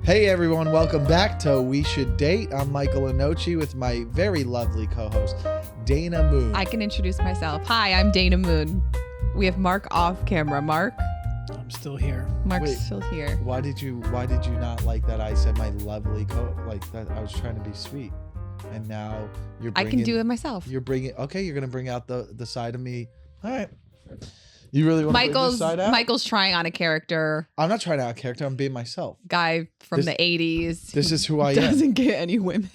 Hey everyone, welcome back to We Should Date. I'm Michael Anochi with my very lovely co-host, Dana Moon. I can introduce myself. Hi, I'm Dana Moon. We have Mark off camera. Mark? I'm still here. Mark's still here. Why did you not like that I said my lovely like that? I was trying to be sweet. And now you're bringing, I can do it myself. You're going to bring out the side of me. All right. You really want to bring this side out? Michael's trying on a character. I'm not trying out a character. I'm being myself. Guy from the 80s. This is who I am. Doesn't get any women.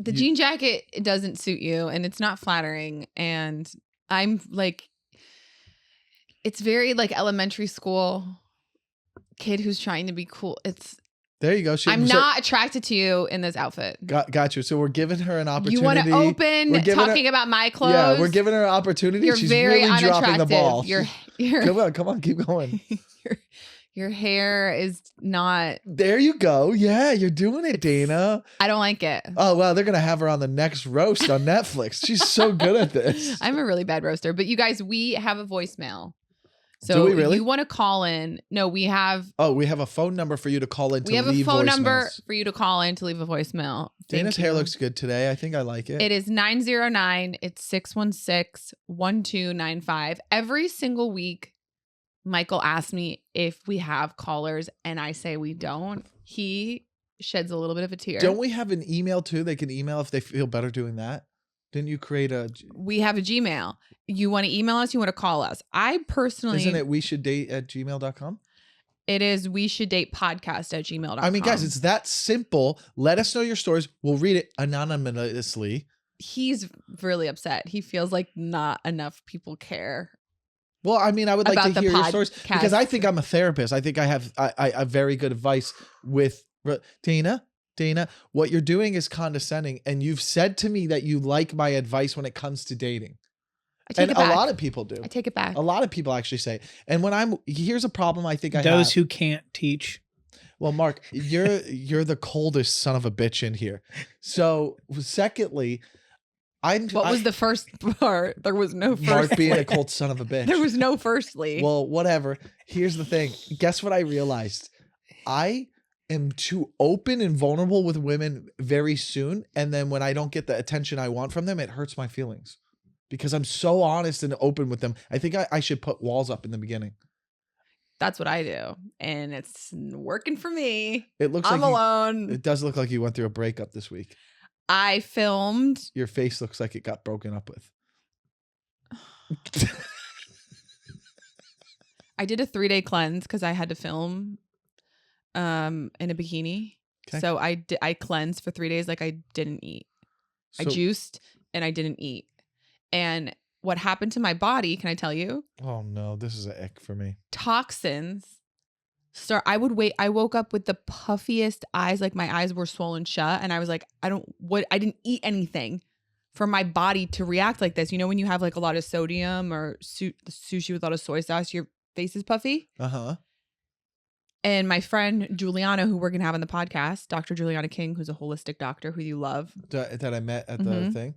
The jean jacket doesn't suit you and it's not flattering. And I'm like, it's very like elementary school kid who's trying to be cool. There you go. I'm not attracted to you in this outfit. Got you. So we're giving her an opportunity. You want to open talking about my clothes? Yeah, we're giving her an opportunity. You're She's very really dropping the ball. Come on, keep going. Your hair is not. There you go. Yeah, you're doing it, Dana. I don't like it. Oh, well, they're going to have her on the next roast on Netflix. She's so good at this. I'm a really bad roaster. But you guys, we have a voicemail. So do we really? You want to call in? No, we have. Oh, we have a phone number for you to call in to leave voicemails. We have a phone number for you to call in to leave a voicemail. Dana's hair looks good today. I think I like it. It is 909. It's 616-1295. Every single week, Michael asks me if we have callers, and I say we don't. He sheds a little bit of a tear. Don't we have an email too? They can email if they feel better doing that. Didn't you create a... We have a Gmail. You want to email us? You want to call us? I personally... Isn't it weshouldDate@gmail.com? It is weshoulddatepodcast@gmail.com. I mean, guys, it's that simple. Let us know your stories. We'll read it anonymously. He's really upset. He feels like not enough people care. Well, I mean, I would like to hear your stories because I think I'm a therapist. I think I have I very good advice with Dana, what you're doing is condescending. And you've said to me that you like my advice when it comes to dating. And a lot of people do. I take it back. A lot of people actually say it. And when here's a problem I think I have. Those who can't teach. Well, Mark, you're the coldest son of a bitch in here. So secondly, What was the first part? There was no first. Mark being a cold son of a bitch. There was no firstly. Well, whatever. Here's the thing. Guess what I realized? I am too open and vulnerable with women very soon. And then when I don't get the attention I want from them, it hurts my feelings. Because I'm so honest and open with them. I think I should put walls up in the beginning. That's what I do. And it's working for me. It looks I'm alone. It does look like you went through a breakup this week. I filmed. Your face looks like it got broken up with. I did a 3-day cleanse because I had to film in a bikini. Okay. So I cleansed for 3 days like I didn't eat. I juiced and I didn't eat. And what happened to my body, can I tell you? Oh no, this is an ick for me. Toxins. I woke up with the puffiest eyes, like my eyes were swollen shut. And I was like, I didn't eat anything for my body to react like this. You know, when you have like a lot of sodium or sushi with a lot of soy sauce, your face is puffy. Uh-huh. And my friend Juliana, who we're going to have on the podcast, Dr. Juliana King, who's a holistic doctor who you love. That I met at the thing.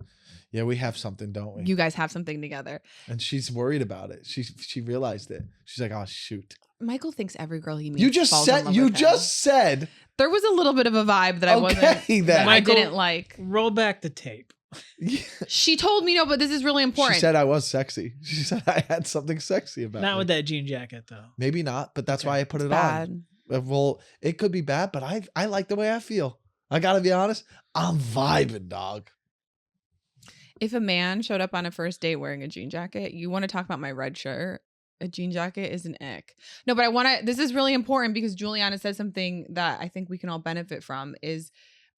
Yeah, we have something, don't we? You guys have something together. And she's worried about it. She realized it. She's like, oh, shoot. Michael thinks every girl he meets. You just said there was a little bit of a vibe that I didn't like. Roll back the tape. She told me no, but this is really important. She said I was sexy. She said I had something sexy about me. Not with that jean jacket though. Maybe not, but that's why I put it on. Well, it could be bad, but I like the way I feel. I gotta be honest. I'm vibing, dog. If a man showed up on a first date wearing a jean jacket, you want to talk about my red shirt. A jean jacket is an ick. No, but this is really important because Juliana said something that I think we can all benefit from is,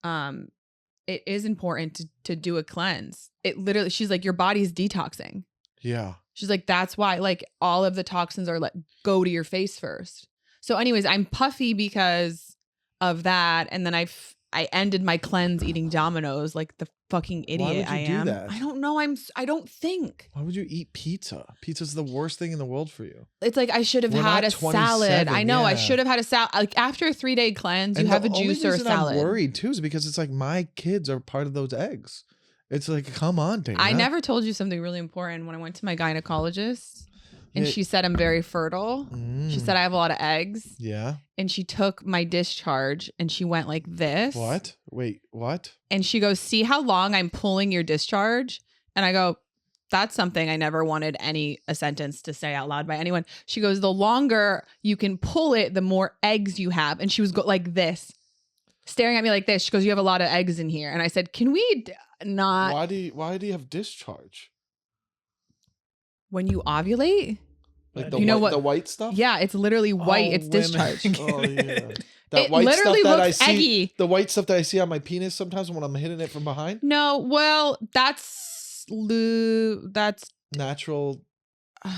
it is important to do a cleanse. It literally, she's like, your body's detoxing. Yeah. She's like, that's why like all of the toxins are go to your face first. So anyways, I'm puffy because of that. And then I ended my cleanse eating Domino's like the fucking idiot I am. Why would you do that? I don't know. I don't think. Why would you eat pizza? Pizza's the worst thing in the world for you. It's like I should have had a salad. I know. Yeah. I should have had a salad. Like after a 3-day cleanse, you have a juice or a salad. I'm worried too is because it's like my kids are part of those eggs. It's like, come on, Dana. I never told you something really important when I went to my gynecologist. and Yeah. she said I'm very fertile. She said I have a lot of eggs. Yeah. And she took my discharge and she went like this. What? Wait, what? And she goes, see how long I'm pulling your discharge? And I go, that's something I never wanted a sentence to say out loud by anyone. She goes, the longer you can pull it, the more eggs you have. And she was like this, staring at me like this. She goes, you have a lot of eggs in here. And I said, can we not? Why do you have discharge? When you ovulate? Like You the know white, what- the white stuff? Yeah, it's literally white. Oh, it's women. discharge. Oh yeah. It literally looks eggy. The white stuff that I see on my penis sometimes when I'm hitting it from behind. No, well, that's Natural. Di-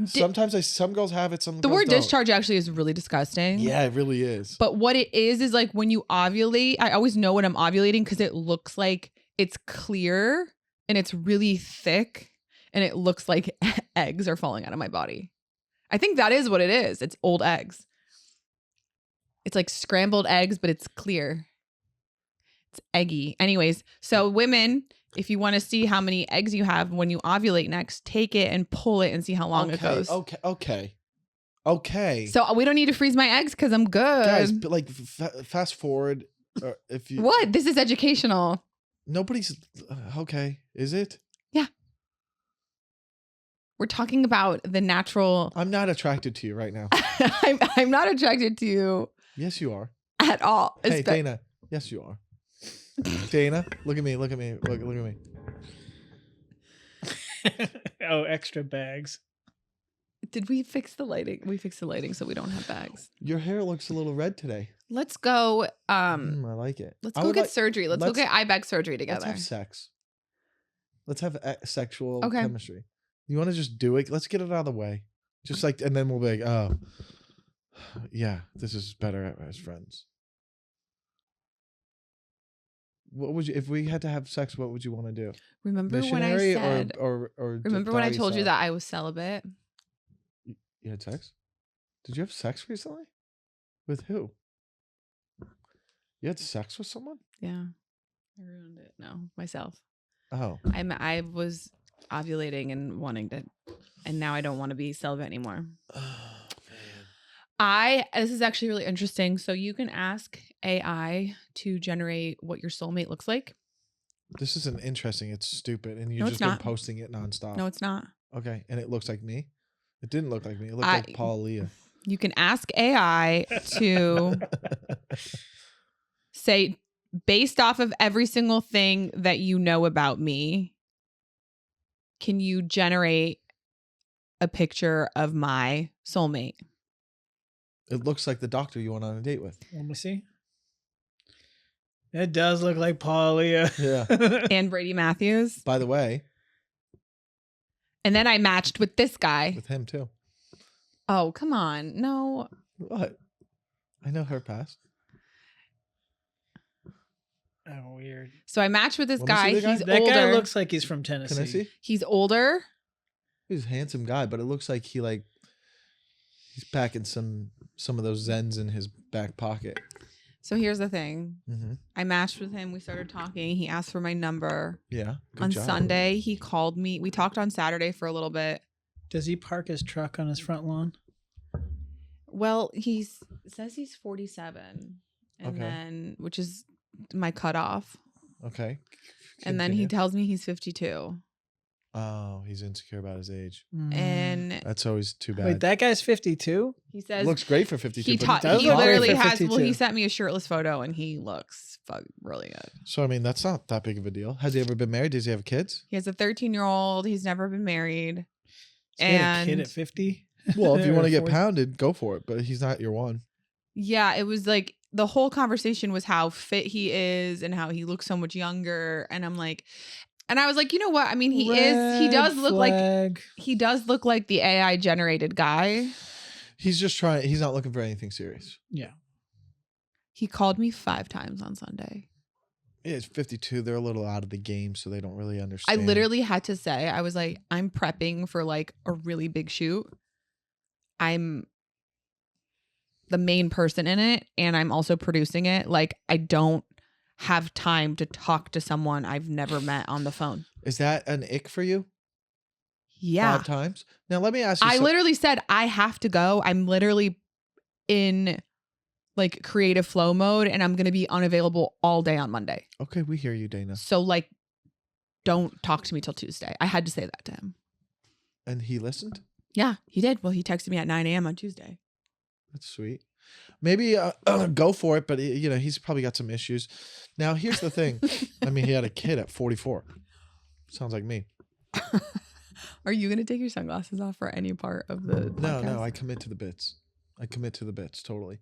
Sometimes some girls have it, some the girls word don't. discharge actually is really disgusting. Yeah, it really is. But what it is like when you ovulate, I always know when I'm ovulating because it looks like it's clear and it's really thick and it looks like eggs are falling out of my body. I think that is what it is. It's old eggs. It's like scrambled eggs, but it's clear. It's eggy. Anyways, so women, if you want to see how many eggs you have when you ovulate next, take it and pull it and see how long it goes. Okay. So we don't need to freeze my eggs because I'm good. Guys, but like fast forward. If you What? This is educational. Nobody's okay. Is it? We're talking about the natural. I'm not attracted to you right now. I'm not attracted to you Yes, you are. at all. Hey, Dana. Yes, you are. Dana, look at me. Look at me. Look at me. Oh, extra bags. Did we fix the lighting? We fixed the lighting so we don't have bags. Your hair looks a little red today. Let's go. I like it. Let's I go would get like- surgery. Let's go get eye bag surgery together. Let's have sex. Let's have sexual Okay. chemistry. You want to just do it? Let's get it out of the way. Just like, and then we'll be like, oh, yeah, this is better as friends. What would you, if we had to have sex, what would you want to do? Remember when I Missionary said? or Remember when I doggy told you style? that I was celibate? You had sex? Did you have sex recently? With who? You had sex with someone? Yeah, I ruined it. No, myself. Oh, I was ovulating and wanting to, and now I don't want to be celibate anymore. man. This is actually really interesting. So you can ask AI to generate what your soulmate looks like. This isn't interesting. It's stupid, and you've No, just it's been not. posting it nonstop. No, it's not. Okay, and it looks like me. It didn't look like me. It looked like Paul Leah. You can ask AI to say, based off of every single thing that you know about me, can you generate a picture of my soulmate? It looks like the doctor you went on a date with. Let me see. It does look like Paulia. Yeah. And Brady Matthews. By the way, And then I matched with this guy. with him too. Oh, come on. No. What? I know her past. Oh, weird. So I matched with this Let me see guy. the guy. He's That older. guy looks like he's from Tennessee. Can I see? He's older. He's a handsome guy, but it looks like he's packing some of those Zens in his back pocket. So here's the thing. Mm-hmm. I matched with him. We started talking. He asked for my number. Yeah. Good On job. Sunday, he called me. We talked on Saturday for a little bit. Does he park his truck on his front lawn? Well, says he's 47. And Okay. then, which is my cutoff. Okay. And then he Continue. tells me he's 52. Oh, he's insecure about his age. And That's always too bad. Wait, that guy's 52? he says looks great for 52. he but taught. does He look great literally for has. Well, 52. he sent me a shirtless photo, and he looks really good. So I mean, that's not that big of a deal. Has he ever been married? Does he have kids? He has a 13-year-old. He's never been married. He had a kid And at 50? Well, if you want to Or get 40? pounded, go for it. But he's not your one. yeah, it was like the whole conversation was how fit he is and how he looks so much younger. And I'm like, and I was like, you know what? I mean, he does look like the AI generated guy. He's just trying. He's not looking for anything serious. Yeah. He called me 5 times on Sunday. Yeah, it's 52. They're a little out of the game, so they don't really I understand. literally had to say, I was like, I'm prepping for like a really big shoot. I'm the main person in it, and I'm also producing it. Like, I don't have time to talk to someone I've never met on the phone. Is that an ick for you? Yeah. 5 times. Now let me ask you. I literally said, I have to go. I'm literally in like creative flow mode and I'm going to be unavailable all day on Monday. Okay, we hear you, Dana. So like, don't talk to me till Tuesday. I had to say that to him. And he listened. Yeah, he did. Well, he texted me at 9 a.m. on Tuesday. That's sweet. Maybe go for it, but you know he's probably got some issues. Now here's the thing. I mean, he had a kid at 44. Sounds like me. Are you going to take your sunglasses off for any part of the podcast? No. I commit to the bits. Totally.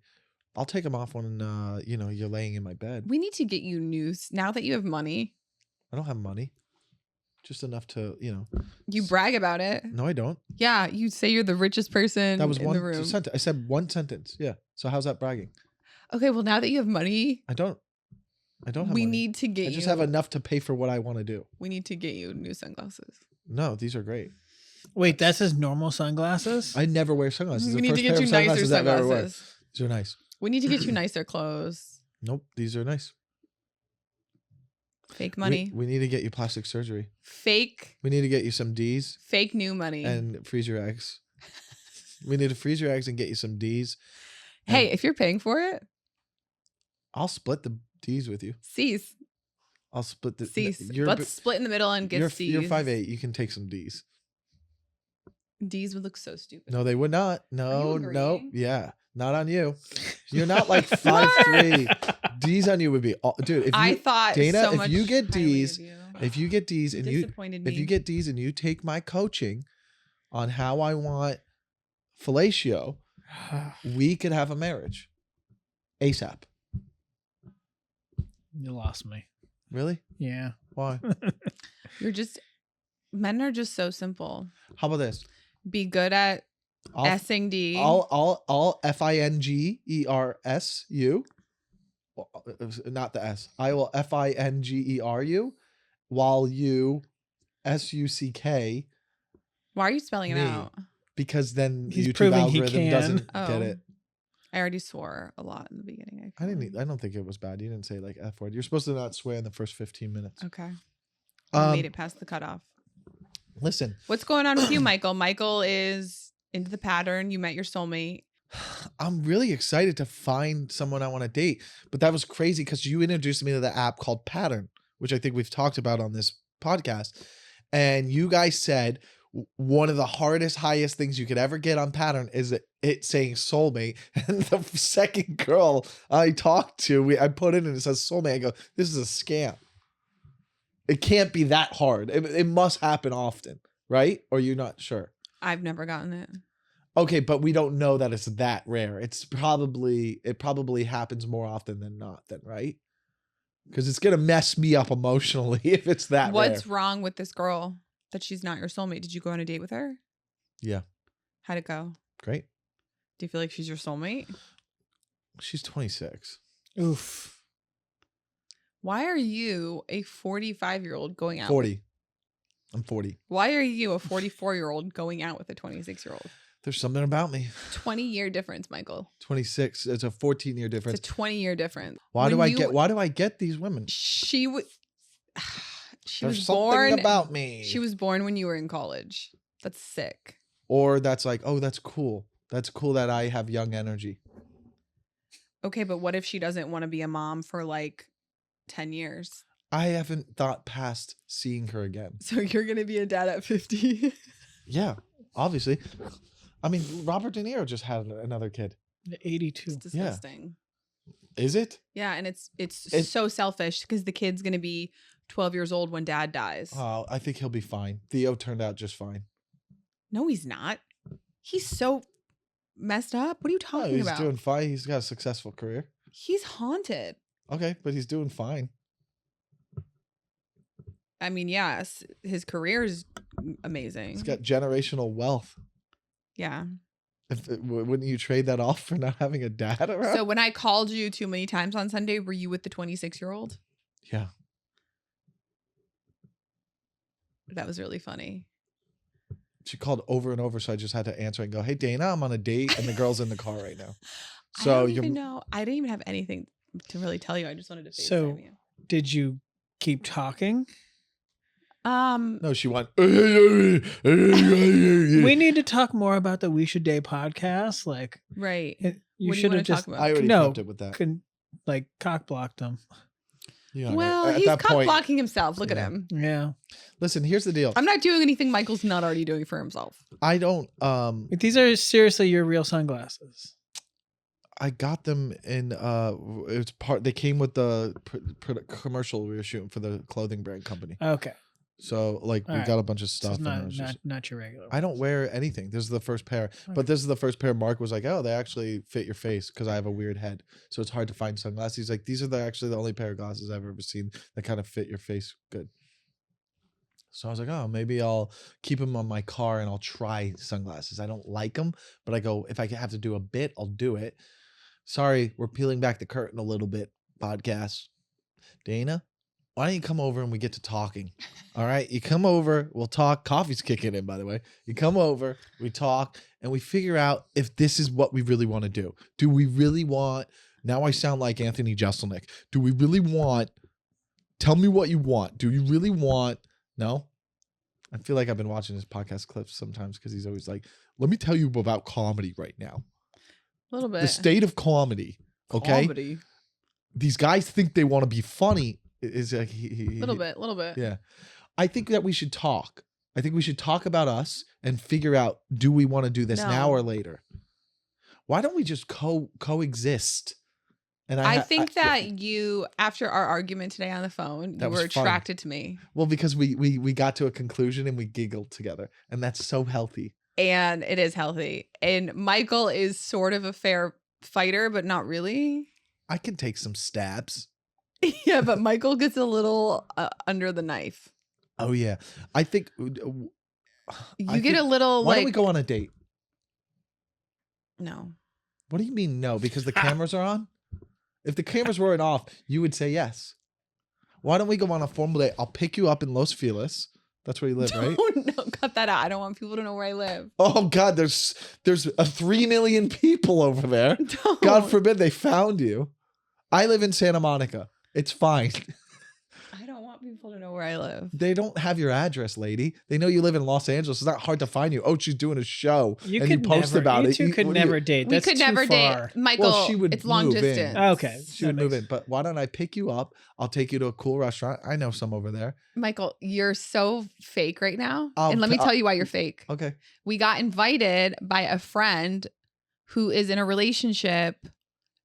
I'll take them off when you're laying in my bed. We need to get you news now that you have money. I don't have money. Just enough to, You brag about it. No, I don't. Yeah, you say you're the richest person That was in one the room. sentence. I said one sentence. Yeah. So how's that bragging? Okay, well now that you have money, I don't have we money. need to get I you. just have enough to pay for what I want to do. We need to get you new sunglasses. No, these are great. Wait, that's his normal sunglasses? I never wear sunglasses. We The need to first pair get of you nicer I've ever worn. sunglasses. These are nice. We need to get you nicer clothes. Nope, these are nice. Fake money. We need to get you plastic surgery. Fake We need to get you some D's new money. and freeze your eggs. We need to freeze your eggs and get you some D's. Hey, if you're paying for it, I'll split the D's with you. C's. I'll split the C's. Let's split in the middle and get C's. You're 5'8". You can take some D's. D's would look so stupid. No, they would not. No. agreeing? Yeah, not on you. You're not like 5'3". D's on you would be, dude. If you, I thought Dana, so if much you get highly D's, of you. if you get D's and you Disappointed me. if you get D's and you take my coaching on how I want fellatio, we could have a marriage ASAP. You lost me. Really? Yeah. Why? Men are just so simple. How about this? Be good at I'll S-ing D. I'll FINGERSU. Well, not the S. I will FINGERU while you SUCK, Why are you spelling it me. out? because then the He's YouTube proving he algorithm can. doesn't Oh. get it. I already swore a lot in the beginning. I don't think it was bad. You didn't say like F word. You're supposed to not swear in the first 15 minutes. Okay. I Um, made it past the cutoff. Listen, What's going on with you, Michael? Michael is into the pattern. You met your soulmate. I'm really excited to find someone I want to date. But that was crazy because you introduced me to the app called Pattern, which I think we've talked about on this podcast. And you guys said one of the highest things you could ever get on Pattern is it saying soulmate. And the second girl I talked to, I put in and it says soulmate. I go, this is a scam. It can't be that hard. It must happen often, right? Or you're not sure? I've never gotten it. Okay, but we don't know that it's that rare. It probably happens more often than not, then, right? Because it's gonna mess me up emotionally if it's that What's rare. wrong with this girl that she's not your soulmate? Did you go on a date with her? Yeah, How'd it go? great. Do you feel like she's your soulmate? She's 26. Oof. Why are you a 45-year-old going out? 40. I'm 40. Why are you a 44-year-old going out with a 26-year-old? There's something about me. 20-year difference, Michael. 26. It's a 14-year difference. It's a 20-year difference. Why do I get these women? She was There's something born about me. She was born when you were in college. That's sick. Or that's like, oh, that's cool. That's cool that I have young energy. Okay, but what if she doesn't want to be a mom for like 10 years? I haven't thought past seeing her again. So you're going to be a dad at 50? Yeah, obviously. I mean, Robert De Niro just had another kid. 82. It's disgusting. Is it? Yeah, and it's so selfish because the kid's going to be 12 years old when dad dies. Oh, I think he'll be fine. Theo turned out just fine. No, he's not. He's so messed up. What are you Oh, talking he's about? doing fine. He's got a successful career. He's haunted. Okay, but he's doing fine. I mean, yes, his career is amazing. He's got generational wealth. Yeah. Wouldn't you trade that off for not having a dad around? So when I called you too many times on Sunday, were you with the 26-year-old? Yeah. That was really funny. She called over and over, so I just had to answer and go, "Hey, Dana, I'm on a date, and the girl's in the car right now." So I don't even know. I didn't even have anything to really tell you. I just wanted to FaceTime So- you. Did you keep talking? No, she went. We We need to talk more about the We Should Date podcast. Like, right. you What do you should wanna have talk just about? I already no, prepped it with that. like cock blocked them. Yeah, Well, at he's that cock point, blocking himself. Look at yeah. him. Yeah. listen. Here's the deal. I'm not doing anything Michael's not already doing for himself. I don't. Like, these are seriously your real sunglasses. I got them in. It's part. They came with the commercial we were shooting for the clothing brand company. Okay. So like All we right. got a bunch of So stuff. it's and it was not, just- not your regular. I don't wear anything. This is the first pair, Okay. but this is the first pair. Mark was like, "Oh, they actually fit your face because I have a weird head, so it's hard to find sunglasses." He's like, "These are actually the only pair of glasses I've ever seen that kind of fit your face good." So I was like, "Oh, maybe I'll keep them on my car and I'll try sunglasses. I don't like them, but I go if I have to do a bit, I'll do it." Sorry, we're peeling back the curtain a little bit. Podcast, Dana. Why don't you come over and we get to talking? All right. You come over, we'll talk. Coffee's kicking in, by the way. You come over, we talk, and we figure out if this is what we really want to do. Do we really want, now I sound like Anthony Jeselnik. Do we really want, tell me what you want. Do you really want, no? I feel like I've been watching his podcast clips sometimes because he's always like, let me tell you about comedy right now. A little bit. The state of comedy. Okay. Comedy. These guys think they want to be funny. Is like Little bit. Yeah. I think that we should talk. I think we should talk about us and figure out, do we want to do this now No. or later? Why don't we just coexist? And I think that you, after our argument today on the phone, you That were was fun. attracted to me. well, because we got to a conclusion and we giggled together, and that's so healthy. And it is healthy. And Michael is sort of a fair fighter, but not really. I can take some stabs. Yeah, but Michael gets a little under the knife. Oh yeah, I think You I get think- a little Why like don't we go on a date? no. What do you mean no? Because the cameras are on? If the cameras weren't off, you would say yes. Why don't we go on a formal date? I'll pick you up in Los Feliz. That's where you live, right? No, cut that out. I don't want people to know where I live. Oh God, there's 3 million people over there. Don't. God forbid they found you. I live in Santa Monica. It's fine. I don't want people to know where I live. They don't have your address, lady. They know you live in Los Angeles. It's not hard to find you. Oh, she's doing a show. You and could you post never, about you it. two could what do you- never date. We That's could too never far. date. Michael, she would it's long move in. distance. Okay. She would That move makes- in. But why don't I pick you up? I'll take you to a cool restaurant. I know some over there. Michael, you're so fake right now. I'll and let me t- tell you why you're fake. Okay. We got invited by a friend who is in a relationship.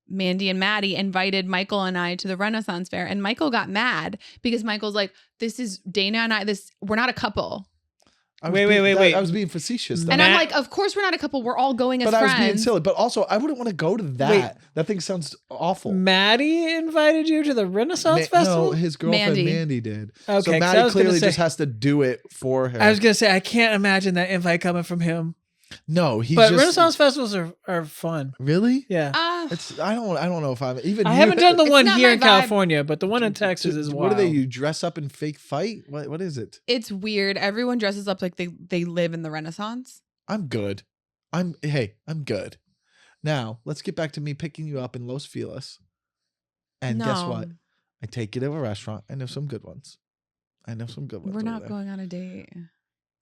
Mandy and Maddie invited Michael and I to the Renaissance Fair, and Michael got mad because Michael's like, "This is Dana and I. We're not a couple." Wait. I was being facetious. Though. And Matt- I'm like, "Of course we're not a couple. We're all going as but I was being friends." silly. But also, I wouldn't want to go to that. Wait. That thing sounds awful. Maddie invited you to the Renaissance Festival? No, his girlfriend Mandy. Mandy did. Okay, so 'cause I Maddie was gonna clearly say- just has to do it for her. I was gonna say I can't imagine that invite coming from him. no, he's But just Renaissance festivals are fun. really. Yeah. It's I don't know if I'm even. I you- haven't done the It's one not here my in vibe. California, but the one in Texas is What wild. do they? You dress up and fake fight? What is it? It's weird. Everyone dresses up like they live in the Renaissance. I'm good. I'm good. Now let's get back to me picking you up in Los Feliz. And guess what? No. I take you to a restaurant. I know some good ones. We're over not there. going on a date.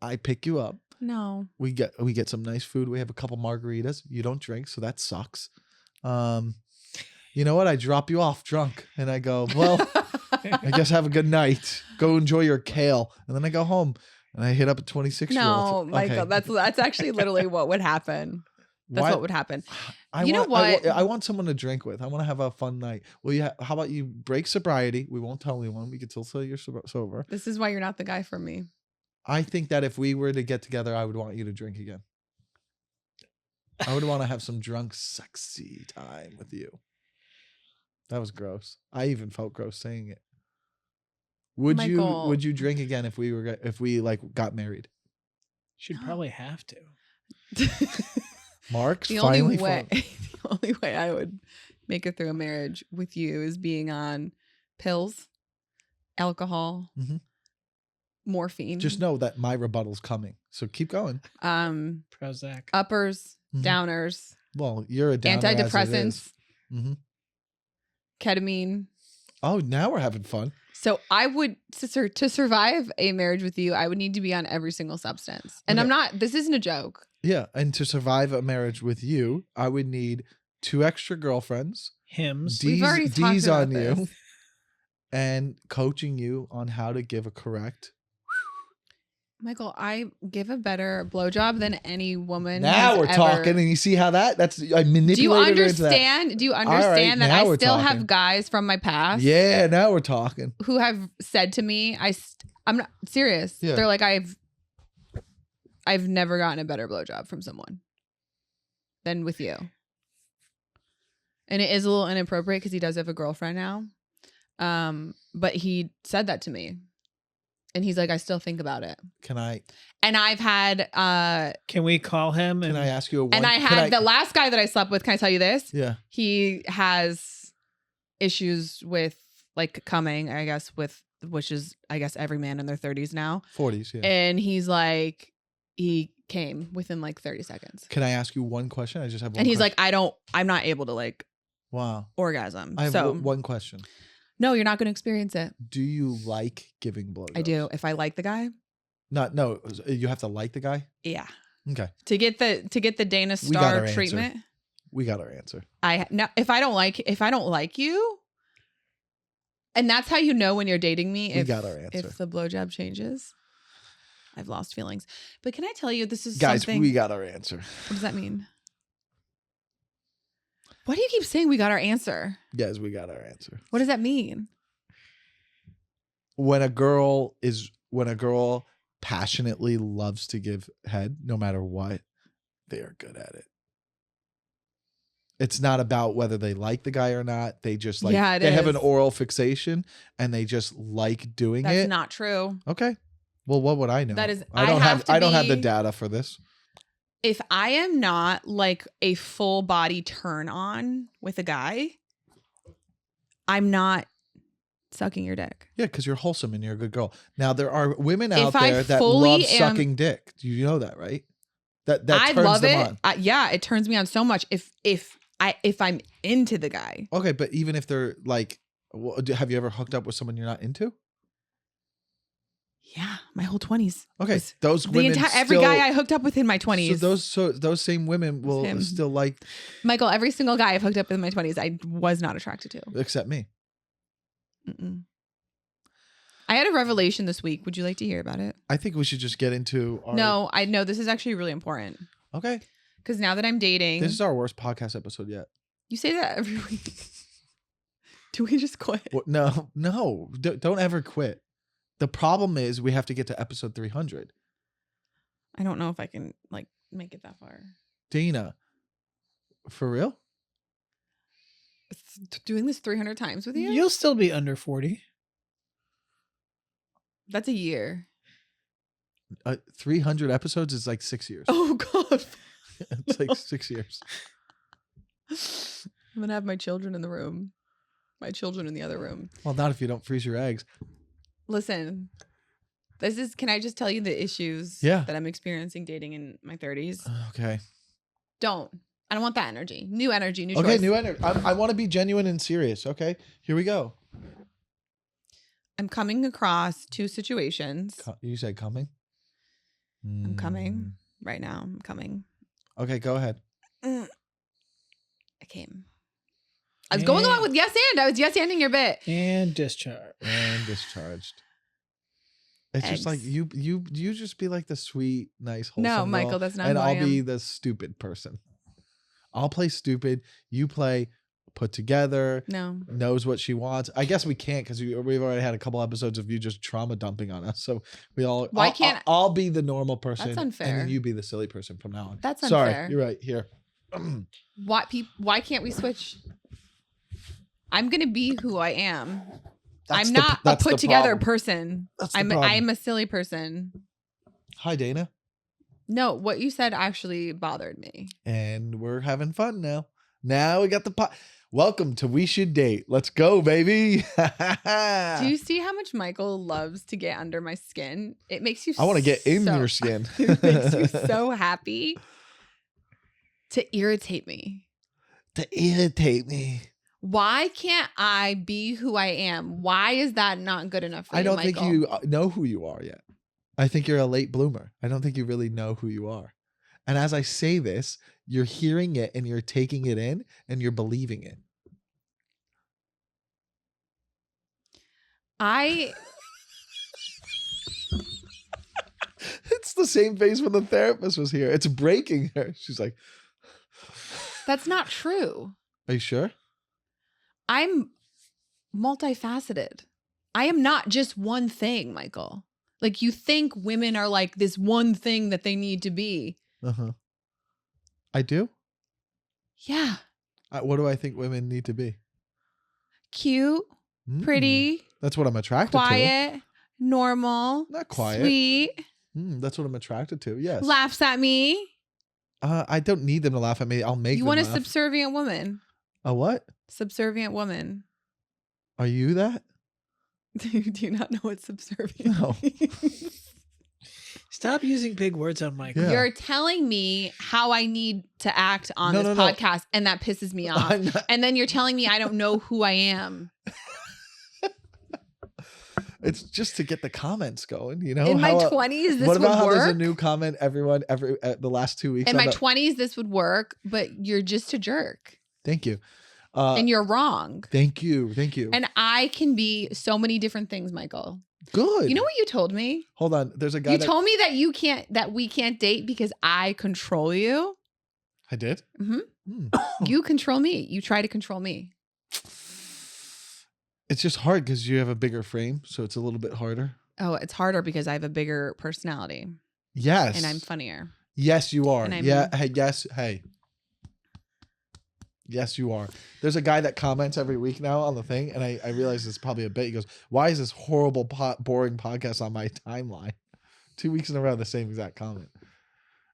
I pick you up. No. We get some nice food. We have a couple margaritas. You don't drink, so that sucks. You know what? I drop you off drunk, and I go, well, I guess have a good night. Go enjoy your kale, and then I go home and I hit up a 26-year-old. No, Michael, that's actually literally what would happen. That's what would happen. You know what? I want someone to drink with. I want to have a fun night. Well, how about you break sobriety? We won't tell anyone. We can still say you're sober. This is why you're not the guy for me. I think that if we were to get together, I would want you to drink again. I would want to have some drunk, sexy time with you. That was gross. I even felt gross saying it. Michael. Would you drink again if we got married? Should probably have to. Mark's The finally only way, fun. the only way I would make it through a marriage with you is being on pills, alcohol, Mhm. morphine, Just know that my rebuttal's coming. So keep going. Prozac. uppers, Mhm. downers, Well, you're a downer as it is. antidepressants, Mhm. ketamine, Oh, now we're having fun. So I would to survive a marriage with you, I would need to be on every single substance. And Okay. I'm not. This isn't a joke. Yeah, and to survive a marriage with you, I would need 2 extra girlfriends, Hymns. We've already D's talked on about you, this. and coaching you on how to give a correct. Michael, I give a better blowjob than any woman. Now has we're ever. talking, and you see how I manipulated Do you her into that. understand? Do you right, understand that now I we're still talking. have guys from my past? Yeah, now we're talking. Who have said to me, I'm not serious. Yeah. They're like, I've never gotten a better blowjob from someone than with you. And it is a little inappropriate because he does have a girlfriend now. But he said that to me. And he's like, I still think about it. Can I And I've had Can we call him? can I ask you a one? and I can had the last guy that I slept with, can I tell you this? Yeah. He has issues with like coming, I guess, which is I guess every man in their 30s now. 40s, yeah. And he's like, he came within like 30 seconds. Can I ask you one question? I just have one And he's question. like, I'm not able to like Wow. orgasm. I have So one question. no, you're not going to experience it. Do you like giving blowjobs? I do. If I like the guy, No, you have to like the guy? yeah. Okay. To get the Dana We got our Star answer. treatment, We got our answer. if I don't like you, and that's how you know when you're dating me. We got our answer. If the blowjob changes, I've lost feelings. But can I tell you, this is Guys, something. we got our answer. What does that mean? Why do you keep saying we got our answer? Guys, we got our answer. What does that mean? When a girl passionately loves to give head, no matter what, they are good at it. It's not about whether they like the guy or not. They just like Yeah, it they have is. an oral fixation and they just like doing That's it. not true. Okay. Well, what would I know? That is- I I don't have to I don't have the be- data for this. If I am not like a full body turn on with a guy, I'm not sucking your dick. Yeah, because you're wholesome and you're a good girl. Now there are women out If I there that fully love am- sucking dick. Do you know that, right? That I turns love them it. on. Yeah, it turns me on so much. If I'm into the guy, Okay, but even if they're like, have you ever hooked up with someone you're not into? yeah, my whole 20s. Okay, Was those women. every still- guy I hooked up with in my 20s. So those same women will him. still like, Michael, every single guy I've hooked up with in my 20s, I was not attracted to. except me. Mm-mm. I had a revelation this week. Would you like to hear about it? I think we should just get into our. No, I know this is actually really important Okay. because now that I'm dating, This is our worst podcast episode yet. you say that every week. Do we just quit? What? No, don't ever quit. The problem is we have to get to episode 300. I don't know if I can like make it that far. Dana, for real? Doing this 300 times with you? You'll still be under 40. That's a year. 300 episodes is like 6 years. Oh God. It's like 6 years. I'm gonna have my children in the room. My children in the other room. Well, not if you don't freeze your eggs. Listen, can I just tell you the issues Yeah. that I'm experiencing dating in my 30s? Okay. I don't want that energy. New energy, new Okay, choice. new energy. I want to be genuine and serious. Okay, here we go. I'm coming across two situations. You said coming? I'm coming right now. I'm coming. Okay, go ahead. I came. I was going along with yes and. I was yes anding your bit. And discharge. And discharged. It's just like Eggs. you just be like the sweet, nice, wholesome No, girl, Michael, that's not and who I I'll be am. the stupid person. I'll play stupid. You play put together. No. Knows what she wants. I guess we can't because we've already had a couple episodes of you just trauma dumping on us. So we all. Why can't- I'll be the normal person? That's And unfair. then you be the silly person from now on. That's Sorry, unfair. you're right. Here. Why can't we switch? I'm gonna be who I am. That's I'm the- not a that's the put together problem. person. That's the I'm problem. a silly person. Hi, Dana. No, what you said actually bothered me. And we're having fun now. Now we got the pot. Welcome to We Should Date. Let's go, baby. Do you see how much Michael loves to get under my skin? It makes you I want to get in so- your skin. It makes you so happy to irritate me. To irritate me. Why can't I be who I am? Why is that not good enough for you, I don't think Michael? you know who you are yet. I think you're a late bloomer. I don't think you really know who you are. And as I say this, you're hearing it and you're taking it in and you're believing it. It's the same face when the therapist was here. It's breaking her. She's like, That's not true. are you sure? I'm multifaceted. I am not just one thing, Michael. Like you think women are like this one thing that they need to be. Uh-huh. I do? Yeah. What do I think women need to be? Cute, Mm. pretty, That's what I'm attracted to. quiet, normal, Not quiet. sweet, That's what I'm attracted to. Yes. laughs at me. I don't need them to laugh at me. I'll make You them want a laugh. subservient woman. A what? Subservient woman. Are you that? Do you not know what subservient No. means? Stop using big words on Michael. Yeah. You're telling me how I need to act on No, this no, no. podcast, and that pisses me off. I'm not- And then you're telling me I don't know who I am. It's just to get the comments going, you know? In my How, 20s, this what would about how there's a work. new comment every the last 2 weeks? In on my the- 20s, this would work, but you're just a jerk. Thank you. And you're wrong. Thank you. Thank you. And I can be so many different things, Michael. Good. You know what you told me? Hold on. There's a guy You that told me that we can't date because I control you. I did. Mhm. Hmm. You control me. You try to control me. It's just hard because you have a bigger frame, so it's a little bit harder. Oh, it's harder because I have a bigger personality Yes. and I'm funnier. Yes, you are. And I'm- Yeah. Hey. Yes. Hey. Yes, you are. There's a guy that comments every week now on the thing, and I realize it's probably a bit. He goes, "Why is this horrible, boring podcast on my timeline?" 2 weeks in a row, the same exact comment.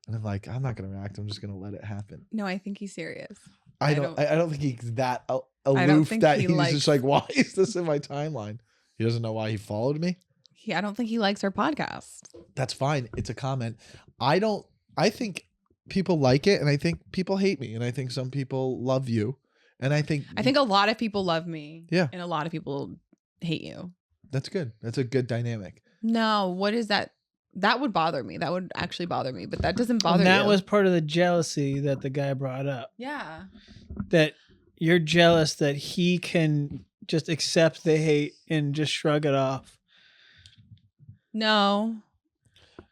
And I'm like, I'm not gonna react. I'm just gonna let it happen. No, I think he's serious. I I don't don't- think he's that don't aloof think that he he's likes- just like, why is this in my timeline? He doesn't know why he followed me. I don't think he likes our podcast. That's fine. It's a comment. I think people like it, and I think people hate me, and I think some people love you, and I think I think a lot of people love me. Yeah. And a lot of people hate you. that's good. That's a good dynamic. No, what is that? That would bother me. That would actually bother me, but that doesn't bother And that you. was part of the jealousy that the guy brought up. Yeah. That you're jealous that he can just accept the hate and just shrug it off. No.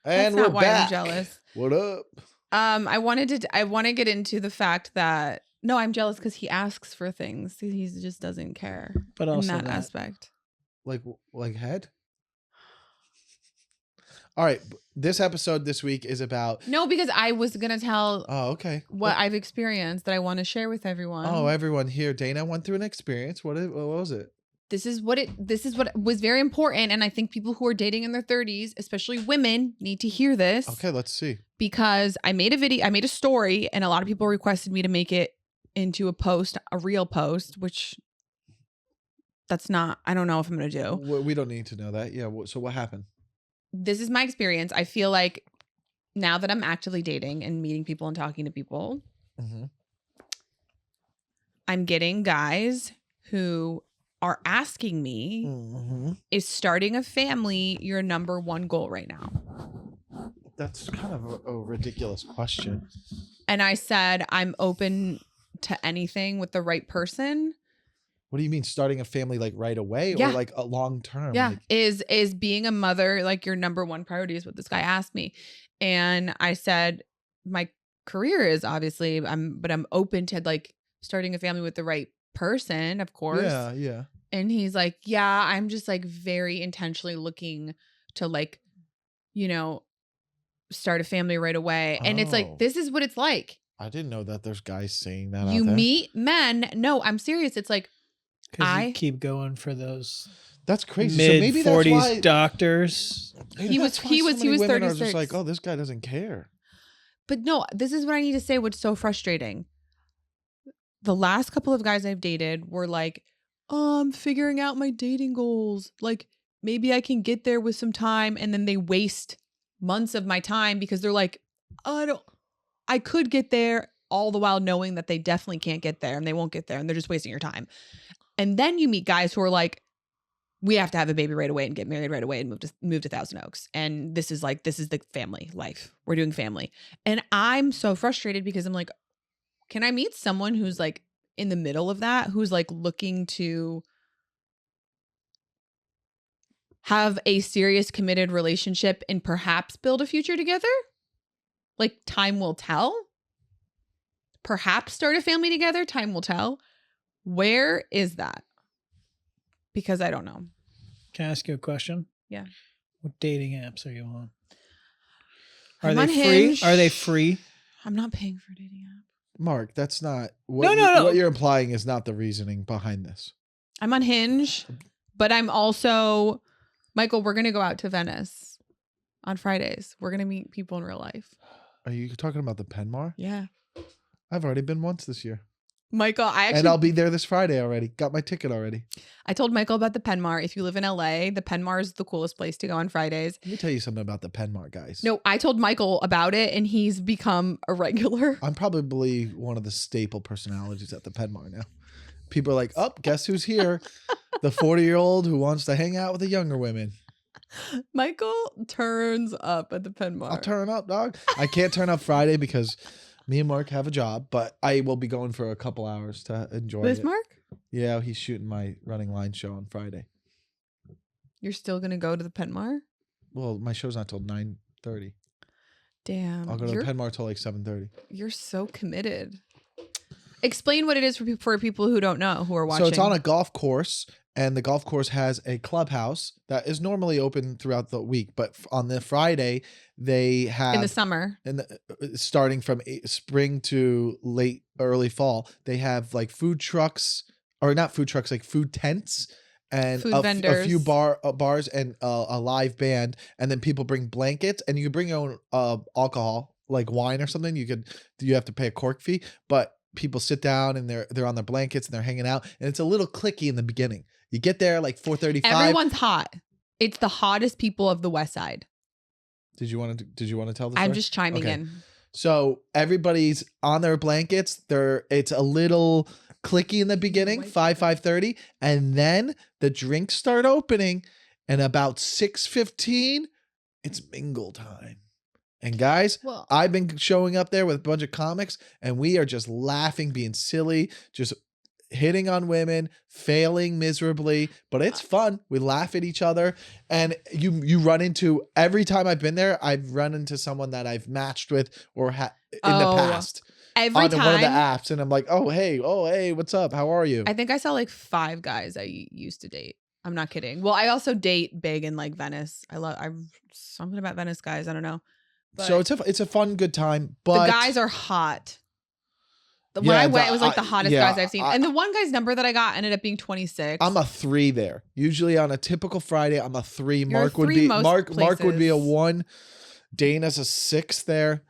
And That's not we're why back. I'm jealous. What up? I want to get into the fact that no, I'm jealous because he asks for things. He just doesn't care But in also that that. aspect. Like head. All right. This episode this week is about. No, because I was gonna tell Oh, okay. what I've experienced that I want to share with everyone. Oh, everyone here. Dana went through an experience. What was it? This is what was very important, and I think people who are dating in their 30s, especially women, need to hear this. Okay, let's see. Because I made a story, and a lot of people requested me to make it into a real post, which that's not. I don't know if I'm gonna do. We don't need to know that. Yeah. So what happened? This is my experience. I feel like now that I'm actively dating and meeting people and talking to people, Mm-hmm. I'm getting guys who are asking me, Mm-hmm. is starting a family your number one goal right now? That's kind of a ridiculous question. And I said, I'm open to anything with the right person. What do you mean starting a family like right away Yeah. or like a long term? Yeah. Like, Is being a mother like your number one priority is what this guy asked me. And I said, my career is obviously, but I'm open to like starting a family with the right person, of course. yeah, yeah. And he's like, yeah, I'm just like very intentionally looking to like, start a family right away. And it's Oh. like, this is what it's like. I didn't know that there's guys saying that You out there. meet men. No, I'm serious. It's like, Because I- you keep going for those That's crazy. So mid maybe that's 40s why doctors. maybe He that's was- why he so was- he many was women are just 36. like, oh, this guy doesn't care. but no, this is what I need to say. What's so frustrating. The last couple of guys I've dated were like, oh, I'm figuring out my dating goals. Like maybe I can get there with some time. And then they waste months of my time because they're like, I could get there all the while knowing that they definitely can't get there and they won't get there and they're just wasting your time. And then you meet guys who are like, we have to have a baby right away and get married right away and move to Thousand Oaks. And this is the family life. We're doing family. And I'm so frustrated because I'm like, can I meet someone who's like in the middle of that, who's like looking to have a serious committed relationship and perhaps build a future together? Like, time will tell. Perhaps start a family together. Time will tell. Where is that? Because I don't know. Can I ask you a question? Yeah. What dating apps are you on? I'm Are on they free? Hinge. Are they free? I'm not paying for a dating app. Mark, that's not what, No. what you're implying is not the reasoning behind this. I'm on Hinge, but I'm also, Michael, we're going to go out to Venice on Fridays. We're going to meet people in real life. Are you talking about the Penmar? Yeah. I've already been once this year. Michael, And I'll be there this Friday already. Got my ticket already. I told Michael about the Penmar. If you live in LA, the Penmar is the coolest place to go on Fridays. Let me tell you something about the Penmar, guys. No, I told Michael about it and he's become a regular. I'm probably one of the staple personalities at the Penmar now. People are like, oh, guess who's here? The 40-year-old who wants to hang out with the younger women. Michael turns up at the Penmar. I'll turn up, dog. I can't turn up Friday because me and Mark have a job, but I will be going for a couple hours to enjoy With it. Mark? Yeah, he's shooting my running line show on Friday. You're still going to go to the Penmar? Well, my show's not till 9:30. Damn. I'll go to the Penmar till like 7:30. You're so committed. Explain what it is for people who don't know, who are watching. So it's on a golf course, and the golf course has a clubhouse that is normally open throughout the week, but on the Friday they have in the summer. Starting from spring to early fall, they have like food trucks, or not food trucks, like food tents. And Food a vendors. few bars and a live band, and then people bring blankets, and you can bring your own alcohol, like wine or something. You have to pay a cork fee, but people sit down and they're on their blankets and they're hanging out, and it's a little cliquey in the beginning. You get there like 4:35. Everyone's hot. It's the hottest people of the West Side. Did you want to tell the story? I'm just chiming Okay. in. So everybody's on their blankets. It's a little clicky in the beginning, 5:30, and then the drinks start opening, and about 6:15, it's mingle time. And guys, Well, I've been showing up there with a bunch of comics, and we are just laughing, being silly, just hitting on women, failing miserably, but it's fun. We laugh at each other, and you run into, every time I've been there, I've run into someone that I've matched with or in the past. Every on time one of the apps, and I'm like, oh hey, what's up? How are you? I think I saw like 5 guys I used to date. I'm not kidding. Well, I also date big in like Venice. I'm something about Venice guys. I don't know. But So it's a fun, good time. But the guys are hot. When Yeah, I went, it was like the hottest yeah, guys I've seen. And the one guy's number that I got ended up being 26. I'm a 3 there. Usually on a typical Friday, I'm a 3. You're Mark a would 3 be most Mark would be a places. 1. Dana's a 6 there.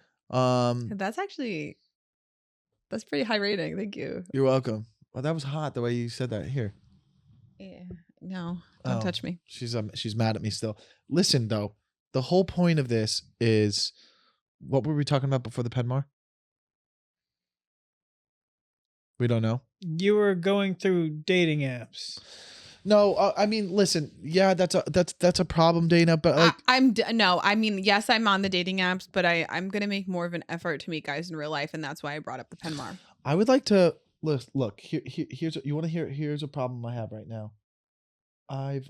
That's pretty high rating. Thank you. You're welcome. Well, that was hot the way you said that. Here. Yeah. No, don't Oh. touch me. She's mad at me still. Listen though, the whole point of this is, what were we talking about before the Penmar? We don't know. You were going through dating apps. No, I mean, listen. Yeah, that's a problem, Dana. But like, Yes, I'm on the dating apps, but I'm gonna make more of an effort to meet guys in real life, and that's why I brought up the Penmar. I would like to look. Here's you want to hear. Here's a problem I have right now. I've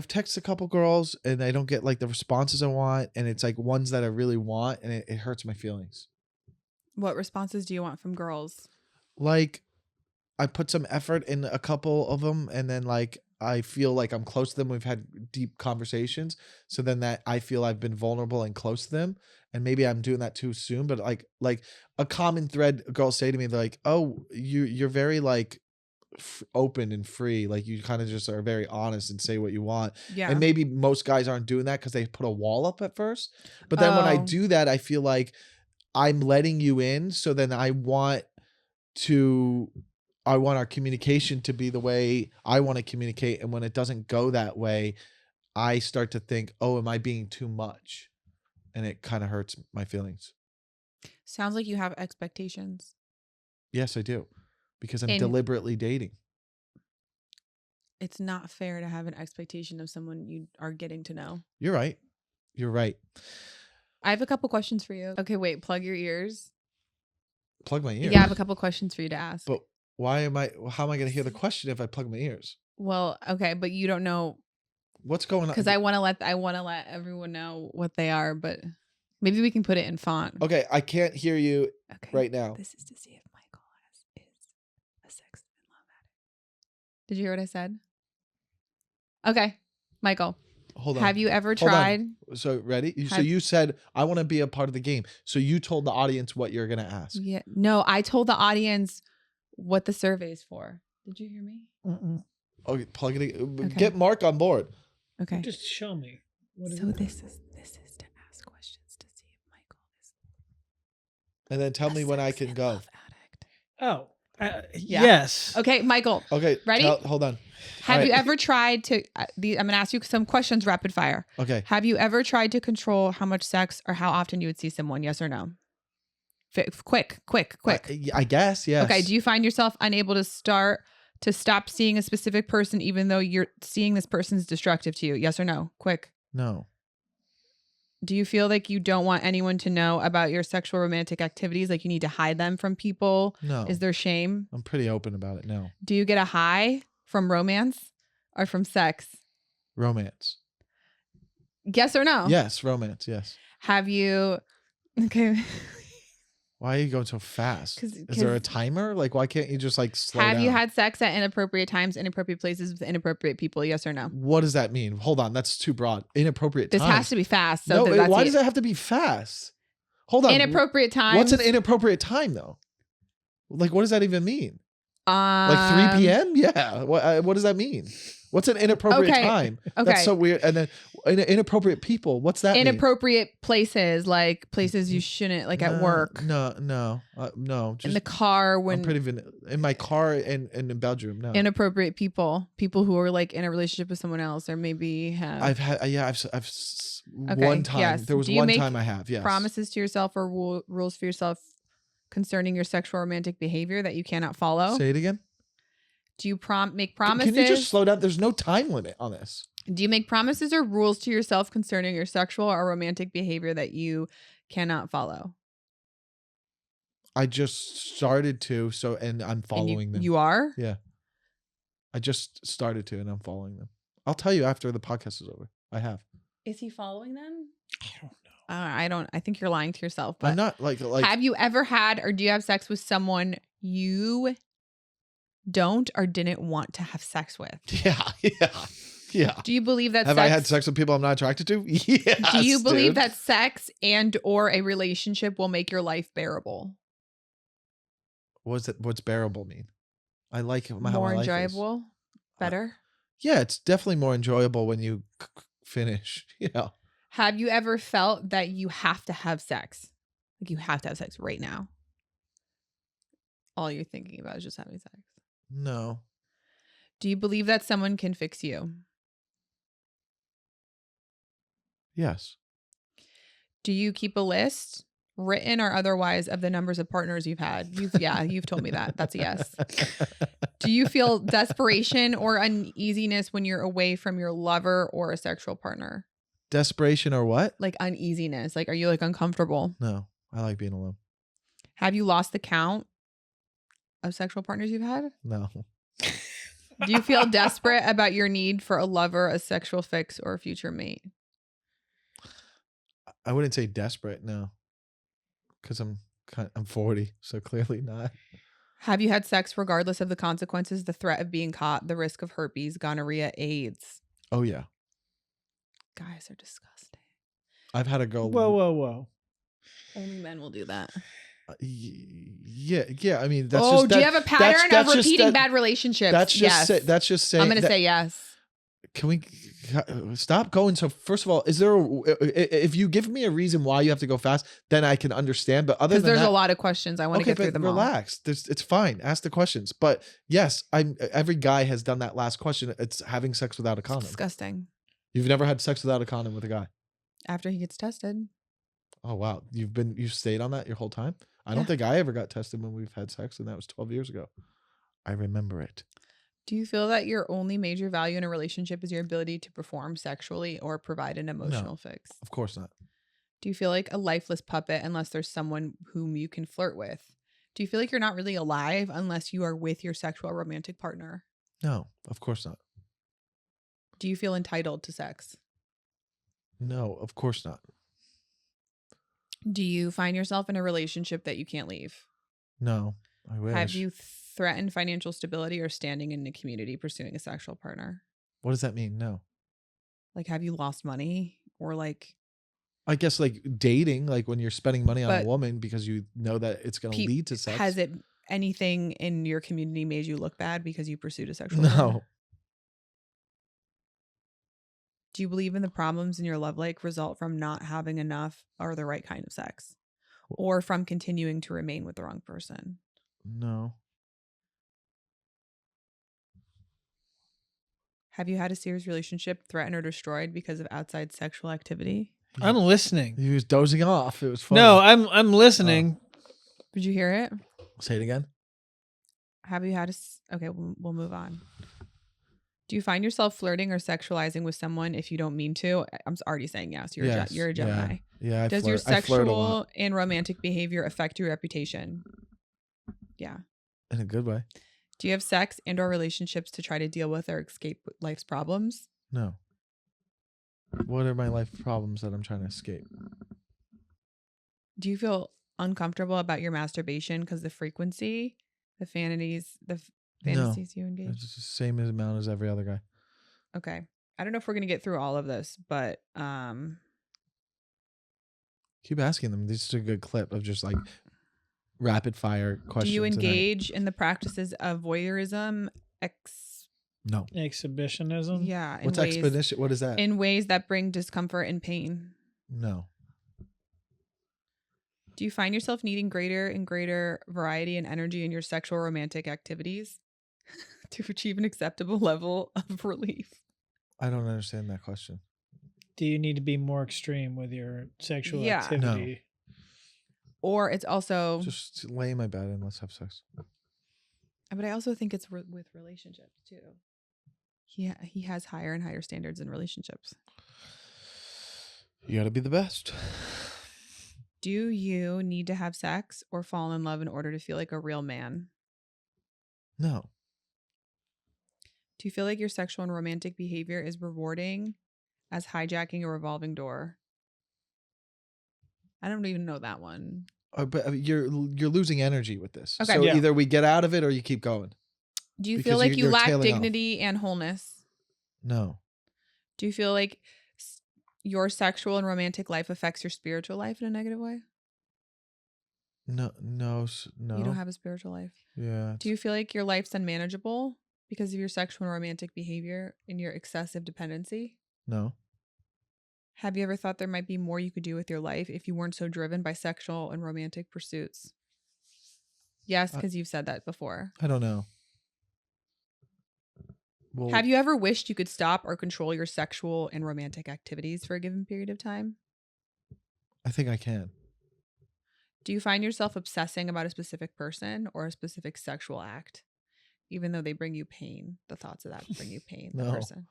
texted a couple girls, and I don't get like the responses I want, and it's like ones that I really want, and it hurts my feelings. What responses do you want from girls? Like, I put some effort in a couple of them, and then like I feel like I'm close to them. We've had deep conversations, so then that I feel I've been vulnerable and close to them, and maybe I'm doing that too soon. But like a common thread, girls say to me, they're like, "Oh, you're very like open and free. Like you kind of just are very honest and say what you want." Yeah. And maybe most guys aren't doing that because they put a wall up at first. But then when I Oh. do that, I feel like I'm letting you in. So then I want our communication to be the way I want to communicate. And when it doesn't go that way, I start to think, oh, am I being too much? and it kind of hurts my feelings. Sounds like you have expectations. Yes, I do, because I'm And- deliberately dating. It's not fair to have an expectation of someone you are getting to know. You're right. You're right. I have a couple questions for you. Okay, wait, plug your ears. Plug my ears. Yeah, I have a couple questions for you to ask. But how am I going to hear the question if I plug my ears? Well, okay, but you don't know What's going on? because I want to let everyone know what they are, but maybe we can put it in font. Okay, I can't hear you Okay. right now. This is to see if Michael is a sex and love addict. Did you hear what I said? Okay, Michael. Hold on. Have you ever Hold on. tried? So ready? So Have- you said I want to be a part of the game. So you told the audience what you're gonna ask. Yeah. No, I told the audience what the survey is for. Did you hear me? Okay, plug it. Okay. Get Mark on board. Okay. Just show me. So this is to ask questions to see if Michael is And then tell a me when I sex can and go. love addict. Oh, Yeah. yes. Okay, Michael. Okay. Ready? Hold on. Have All you right. ever tried to? I'm going to ask you some questions, rapid fire. Okay. Have you ever tried to control how much sex or how often you would see someone? Yes or no? Quick. I guess yes. Okay. Do you find yourself unable to stop seeing a specific person, even though you're seeing this person is destructive to you? Yes or no? Quick. No. Do you feel like you don't want anyone to know about your sexual romantic activities? Like you need to hide them from people? No. Is there shame? I'm pretty open about it. No. Do you get a high from romance or from sex? Romance. Yes or no? Yes. Romance. Yes. Have you? Okay. Why are you going so fast? 'Cause- Is there a timer? Like, why can't you just like slow Have you down? had sex at inappropriate times, inappropriate places with inappropriate people? Yes or no? What does that mean? Hold on. That's too broad. Inappropriate This times. has to be fast. So No, that's why it. does it have to be fast? Hold on. Inappropriate times. What's an inappropriate time though? Like, what does that even mean? like Like 3 p.m.? Yeah. What does that mean? What's an inappropriate Okay. time? Okay. That's so weird. And then inappropriate people. What's that mean? Inappropriate places, like places you shouldn't, like at work, No. Just, in the car I'm when pretty in my car and in the bedroom. No. inappropriate people who are like in a relationship with someone else, or maybe have I've had Okay, one time. yes. There was Do you one make time I have. Yes. promises to yourself or rules for yourself concerning your sexual romantic behavior that you cannot follow. Say it again. Do you make promises? Can you just slow down? There's no time limit on this. Do you make promises or rules to yourself concerning your sexual or romantic behavior that you cannot follow? I just started to, and I'm And following them. You are? Yeah. I just started to, and I'm following them. I'll tell you after the podcast is over. I have. Is he following them? I don't know. I don't. I think you're lying to yourself. But I'm not like have you ever had or do you have sex with someone you don't or didn't want to have sex with? Yeah. Do you believe that Have I had sex with people I'm not attracted to? Yes. Do you believe dude. that sex and or a relationship will make your life bearable? What's bearable mean? I like how More my life is. enjoyable? Better? Yeah, it's definitely more enjoyable when you finish. Yeah. Have you ever felt that you have to have sex? Like you have to have sex right now? All you're thinking about is just having sex. No. Do you believe that someone can fix you? Yes. Do you keep a list, written or otherwise, of the numbers of partners you've had? You've told me that. That's a yes. Do you feel desperation or uneasiness when you're away from your lover or a sexual partner? Desperation or what? Like uneasiness. Like, are you like uncomfortable? No. I like being alone. Have you lost the count of sexual partners you've had? No. Do you feel desperate about your need for a lover, a sexual fix, or a future mate? I wouldn't say desperate, no. Because I'm 40, so clearly not. Have you had sex regardless of the consequences, the threat of being caught, the risk of herpes, gonorrhea, AIDS? Oh yeah. Guys are disgusting. I've had a girl. Whoa. Only men will do that. Yeah. I mean, that's do you have a pattern of repeating bad relationships? That's just yes. that's just saying. I'm going to say yes. Can we stop going? So first of all, is there if you give me a reason why you have to go fast, then I can understand. But other Because than there's that, a lot of questions. I want to get through them relax. It's fine. Ask the questions. But yes, every guy has done that last question. It's having sex without a all. condom. It's disgusting. You've never had sex without a condom with a guy. After he gets tested. Oh wow, you've stayed on that your whole time? I don't think I ever got tested when we've had sex, and that was 12 years ago. I remember it. Do you feel that your only major value in a relationship is your ability to perform sexually or provide an emotional fix? Of course not. Do you feel like a lifeless puppet unless there's someone whom you can flirt with? Do you feel like you're not really alive unless you are with your sexual or romantic partner? No, of course not. Do you feel entitled to sex? No, of course not. Do you find yourself in a relationship that you can't leave? No, I wish. Have you threatened financial stability or standing in the community pursuing a sexual partner? What does that mean? No. Like, have you lost money or like I guess like dating, like when you're spending money on a But woman because you know that it's going to pe- lead to sex. has it anything in your community made you look bad because you pursued a sexual No. partner? Do you believe in the problems in your love life result from not having enough or the right kind of sex, or from continuing to remain with the wrong person? No. Have you had a serious relationship threatened or destroyed because of outside sexual activity? I'm listening. He was dozing off. It was funny. No, I'm listening. Did you hear it? Say it again. Have you had okay, we'll move on. Do you find yourself flirting or sexualizing with someone if you don't mean to? I'm already saying yes. You're a Gemini. Yeah. Does your I flirt a lot. sexual and romantic behavior affect your reputation? Yeah. In a good way. Do you have sex and or relationships to try to deal with or escape life's problems? No. What are my life problems that I'm trying to escape? Do you feel uncomfortable about your masturbation because the frequency, the fantasies you engage? It's the same amount as every other guy. Okay. I don't know if we're going to get through all of this, but Keep asking them. This is a good clip of just like rapid fire questions. do you engage in the practices of voyeurism? No. Exhibitionism. Yeah. What's expedition? What is that? In ways that bring discomfort and pain. No. Do you find yourself needing greater and greater variety and energy in your sexual romantic activities to achieve an acceptable level of relief? I don't understand that question. Do you need to be more extreme with your sexual Yeah. activity? Or it's also, Just lay in my bed and let's have sex. but I also think it's with relationships too. He has higher and higher standards in relationships. You got to be the best. Do you need to have sex or fall in love in order to feel like a real man? No. Do you feel like your sexual and romantic behavior is rewarding as hijacking a revolving door? I don't even know that one. But you're losing energy with this. Okay. So Yeah. either we get out of it or you keep going. Do you Because feel like you you're lack tailing off. dignity and wholeness? No. Do you feel like your sexual and romantic life affects your spiritual life in a negative way? No. You don't have a spiritual life. Yeah. Do you feel like your life's unmanageable because of your sexual and romantic behavior and your excessive dependency? No. Have you ever thought there might be more you could do with your life if you weren't so driven by sexual and romantic pursuits? Yes, because you've said that before. I don't know. Well, Have you ever wished you could stop or control your sexual and romantic activities for a given period of time? I think I can. Do you find yourself obsessing about a specific person or a specific sexual act, even though they bring you pain? The thoughts of that bring you pain. The No. person.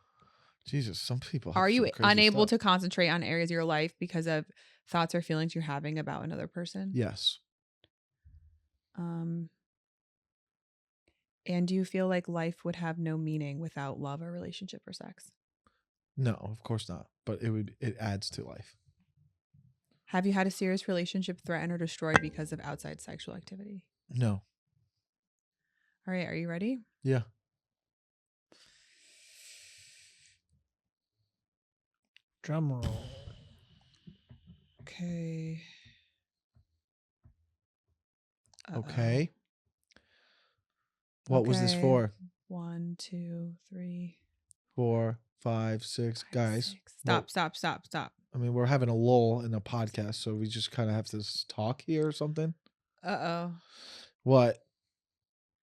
Jesus, some people have Are you some crazy unable stuff. to concentrate on areas of your life because of thoughts or feelings you're having about another person? Yes. And do you feel like life would have no meaning without love or relationship or sex? No, of course not. But it adds to life. Have you had a serious relationship threatened or destroyed because of outside sexual activity? No. All right, are you ready? Yeah. Drum roll. Okay. Okay. What was this Okay. for? 1, 2, 3, 4, 5, 6 guys. 6. Stop. I mean, we're having a lull in a podcast, so we just kind of have to talk here or something. Uh-oh. What?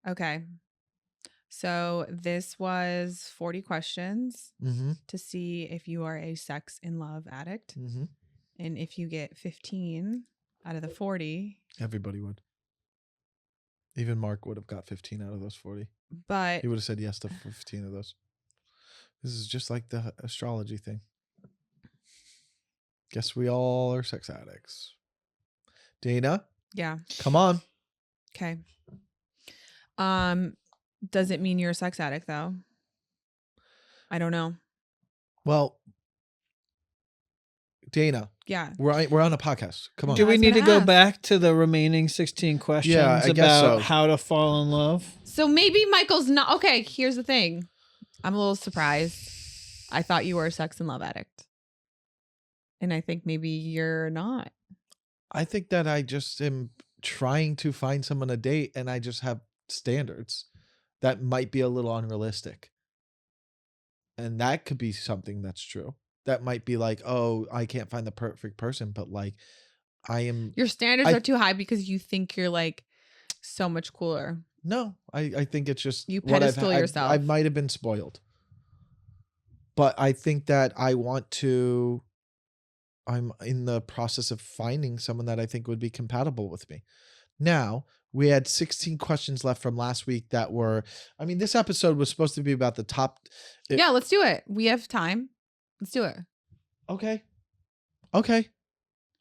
Okay. So this was 40 questions Mm-hmm. to see if you are a sex and love addict. Mm-hmm. And if you get 15 out of the 40, Everybody would. Even Mark would have got 15 out of those 40. but He would have said yes to 15 of those. This is just like the astrology thing. Guess we all are sex addicts. Dana, yeah, come on. okay. Does it mean you're a sex addict though? I don't know. Well, Dana, Yeah. we're on a podcast. Come on. Do we was need to gonna go ask. back to the remaining 16 questions Yeah, I guess about so. how to fall in love? So maybe Michael's not okay. Here's the thing. I'm a little surprised. I thought you were a sex and love addict. And I think maybe you're not. I think that I just am trying to find someone to date and I just have standards that might be a little unrealistic. And that could be something that's true. That might be like, oh, I can't find the perfect person, but like I am. Your standards I- are too high because you think you're like so much cooler. No, I think it's just You what I've pedestal had. yourself. I might have been spoiled. But I think that I'm in the process of finding someone that I think would be compatible with me. Now, we had 16 questions left from last week that were, I mean, this episode was supposed to be about the top. Yeah, let's do it. We have time. Let's do it. Okay.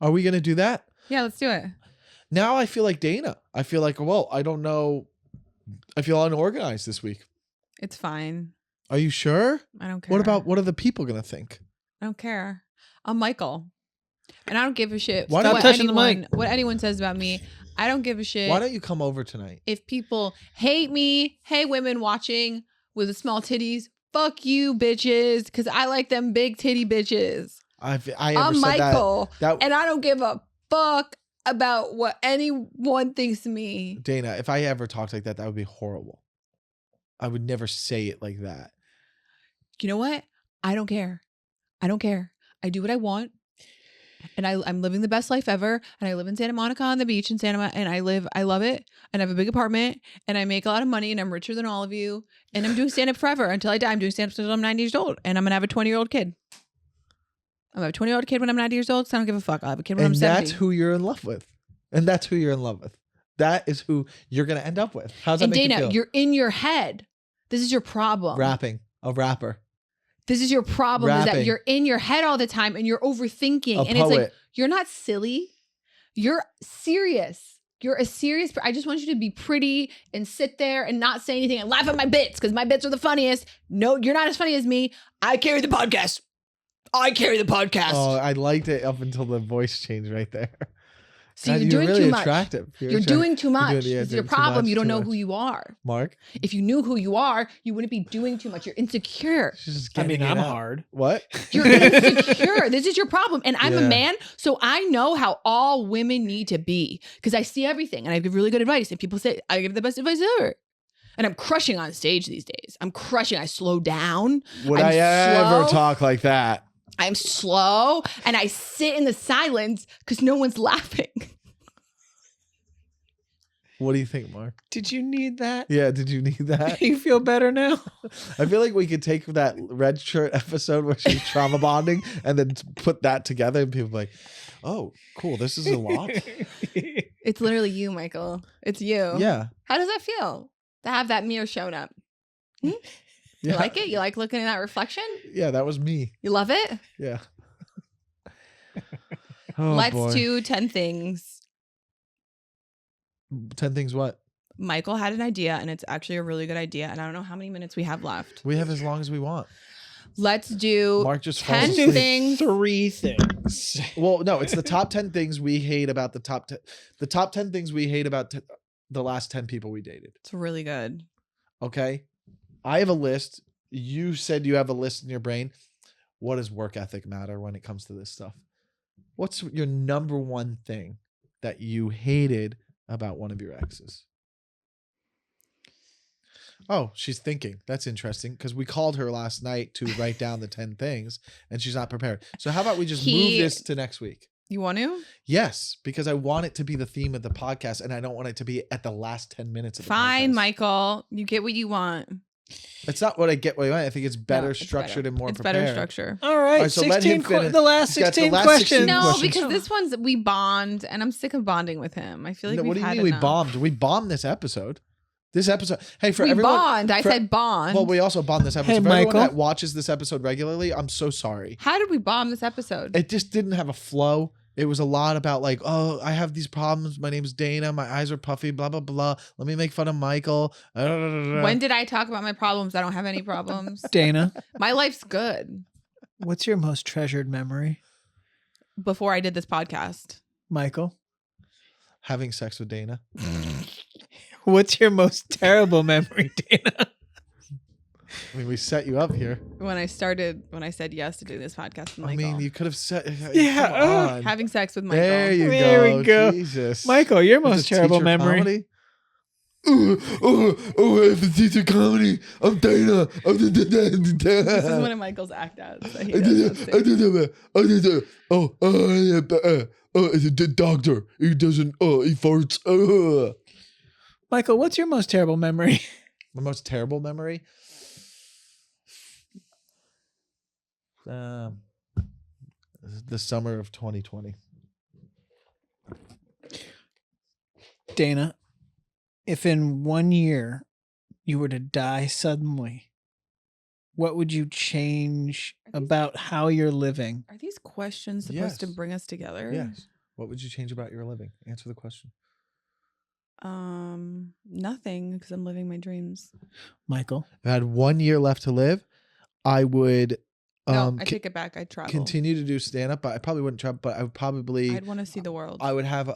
Are we going to do that? Yeah, let's do it. Now I feel like Dana. I feel like, well, I don't know. I feel unorganized this week. It's fine. Are you sure? I don't care. What are the people going to think? I don't care. I'm Michael. And I don't give a shit Why don't what you- Stop touching the anyone, mic. what anyone says about me. I don't give a shit. Why don't you come over tonight? If people hate me, hey, women watching with the small titties, fuck you, bitches, because I like them big titty bitches. I ever I'm said Michael, that and I don't give a fuck about what anyone thinks of me. Dana, if I ever talked like that, that would be horrible. I would never say it like that. You know what? I don't care. I don't care. I do what I want. And I'm living the best life ever. And I live in Santa Monica on the beach in Santa Monica. And I love it. And I have a big apartment. And I make a lot of money. And I'm richer than all of you. And I'm doing stand-up forever until I die. I'm doing stand-up until I'm 90 years old. And I'm going to have a 20-year-old kid. I'm going to have a 20-year-old kid when I'm 90 years old because I don't give a fuck. I'll have a kid when I'm And 70. that's who you're in love with. And that's who you're in love with. That is who you're going to end up with. How's that And make Dana, you feel? you're in your head. This is your problem. Rapping. A rapper. This is your problem is that Rapping. you're in your head all the time and you're overthinking. A And it's like, poet. you're not silly. You're serious. You're a serious. I just want you to be pretty and sit there and not say anything and laugh at my bits because my bits are the funniest. No, you're not as funny as me. I carry the podcast. I carry the podcast. Oh, I liked it up until the voice change right there. So God, you're doing really too much. attractive. You're doing too much. yeah, This is your doing too problem. much, You don't too know much. who you are. Mark? If you knew who you are, you wouldn't be doing too much. You're insecure. She's just I mean, getting it I'm out. hard. What? You're insecure. This is your problem. And I'm Yeah. a man, so I know how all women need to be because I see everything and I give really good advice. And people say I give the best advice ever. And I'm crushing on stage these days. I'm crushing. I slow down. Would I'm I ever slow. talk like that? I'm slow and I sit in the silence because no one's laughing. What do you think, Mark? Did you need that? Yeah, did you need that? You feel better now? I feel like we could take that red shirt episode where she's trauma bonding and then put that together and people be like, oh, cool, this is a lot. It's literally you, Michael. It's you. Yeah. How does that feel to have that mirror shown up? You Yeah. like it? You like looking at that reflection? Yeah, that was me. You love it? Yeah. Oh, Let's boy. do 10 things. 10 things what? Michael had an idea, and it's actually a really good idea. And I don't know how many minutes we have left. We have as long as we want. Let's do Mark just 10 falls asleep. things. 3 things. Well, no, it's the top 10 things we hate about the top 10. The top 10 things we hate about the last 10 people we dated. It's really good. Okay. I have a list. You said you have a list in your brain. What does work ethic matter when it comes to this stuff? What's your number one thing that you hated about one of your exes? Oh, she's thinking. That's interesting because we called her last night to write down the 10 things and she's not prepared. So how about we just move this to next week? You want to? Yes, because I want it to be the theme of the podcast and I don't want it to be at the last 10 minutes of the Fine, podcast. Michael. You get what you want. It's not what I get. What I want. I think it's better it's structured and more It's prepared. better structure. All right, right, so let him 16 finish. the last He's got the 16 last questions. 16 No, questions. because this one's we bond, and I'm sick of bonding with him. I feel like No, we've what do you had mean we enough. bombed? We bombed this episode. This episode. Hey, for We everyone. bond. I for- said bond. Well, we also bombed this episode. Hey, for everyone Michael. that watches this episode regularly, I'm so sorry. How did we bomb this episode? It just didn't have a flow. It was a lot about like, oh, I have these problems. My name's Dana. My eyes are puffy. Blah blah blah. Let me make fun of Michael. When did I talk about my problems? I don't have any problems. Dana, My life's good. what's your most treasured memory? Before I did this podcast, Michael, having sex with Dana? what's your most terrible memory, Dana? I mean, we set you up here. when I said yes to do this podcast, with I Michael. mean, you could have said. Yeah, Come on. Having sex with Michael. There you There go. we go. Jesus. Michael, your With most the terrible teacher memory. comedy? I have the teacher comedy. I'm Dana. This is one of Michael's act outs that he does. It's a doctor. He doesn't. He farts. Michael, what's your most terrible memory? My most terrible memory. The summer of 2020. Dana, if in 1 year you were to die suddenly, what would you change about how you're living? Are these questions supposed to Yes. bring us together? Yes. What would you change about your living? Answer the question. Nothing, because I'm living my dreams. Michael, If I had 1 year left to live, I would No, I take it back. I'd travel. continue to do stand up. I probably wouldn't travel, but I would probably I'd want to see the world. I would have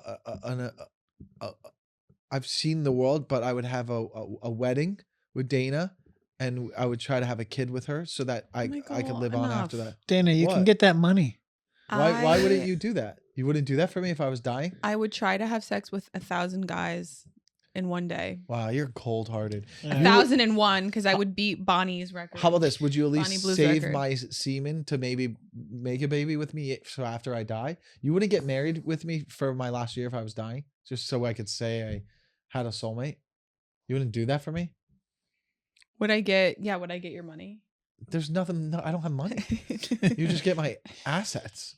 I've seen the world, but I would have a wedding with Dana, and I would try to have a kid with her so that I could Michael, live on after enough. that. Dana, you can What? get that money. Why wouldn't you do that? You wouldn't do that for me if I was dying? I would try to have sex with 1,000 guys in one day. Wow, you're cold hearted. 1,001, because I would beat Bonnie's record. How about this? Would you at Bonnie least Blue's save record. my semen to maybe make a baby with me so after I die? You wouldn't get married with me for my last year if I was dying, just so I could say I had a soulmate? You wouldn't do that for me? Would I get your money? There's nothing. No, I don't have money. You just get my assets,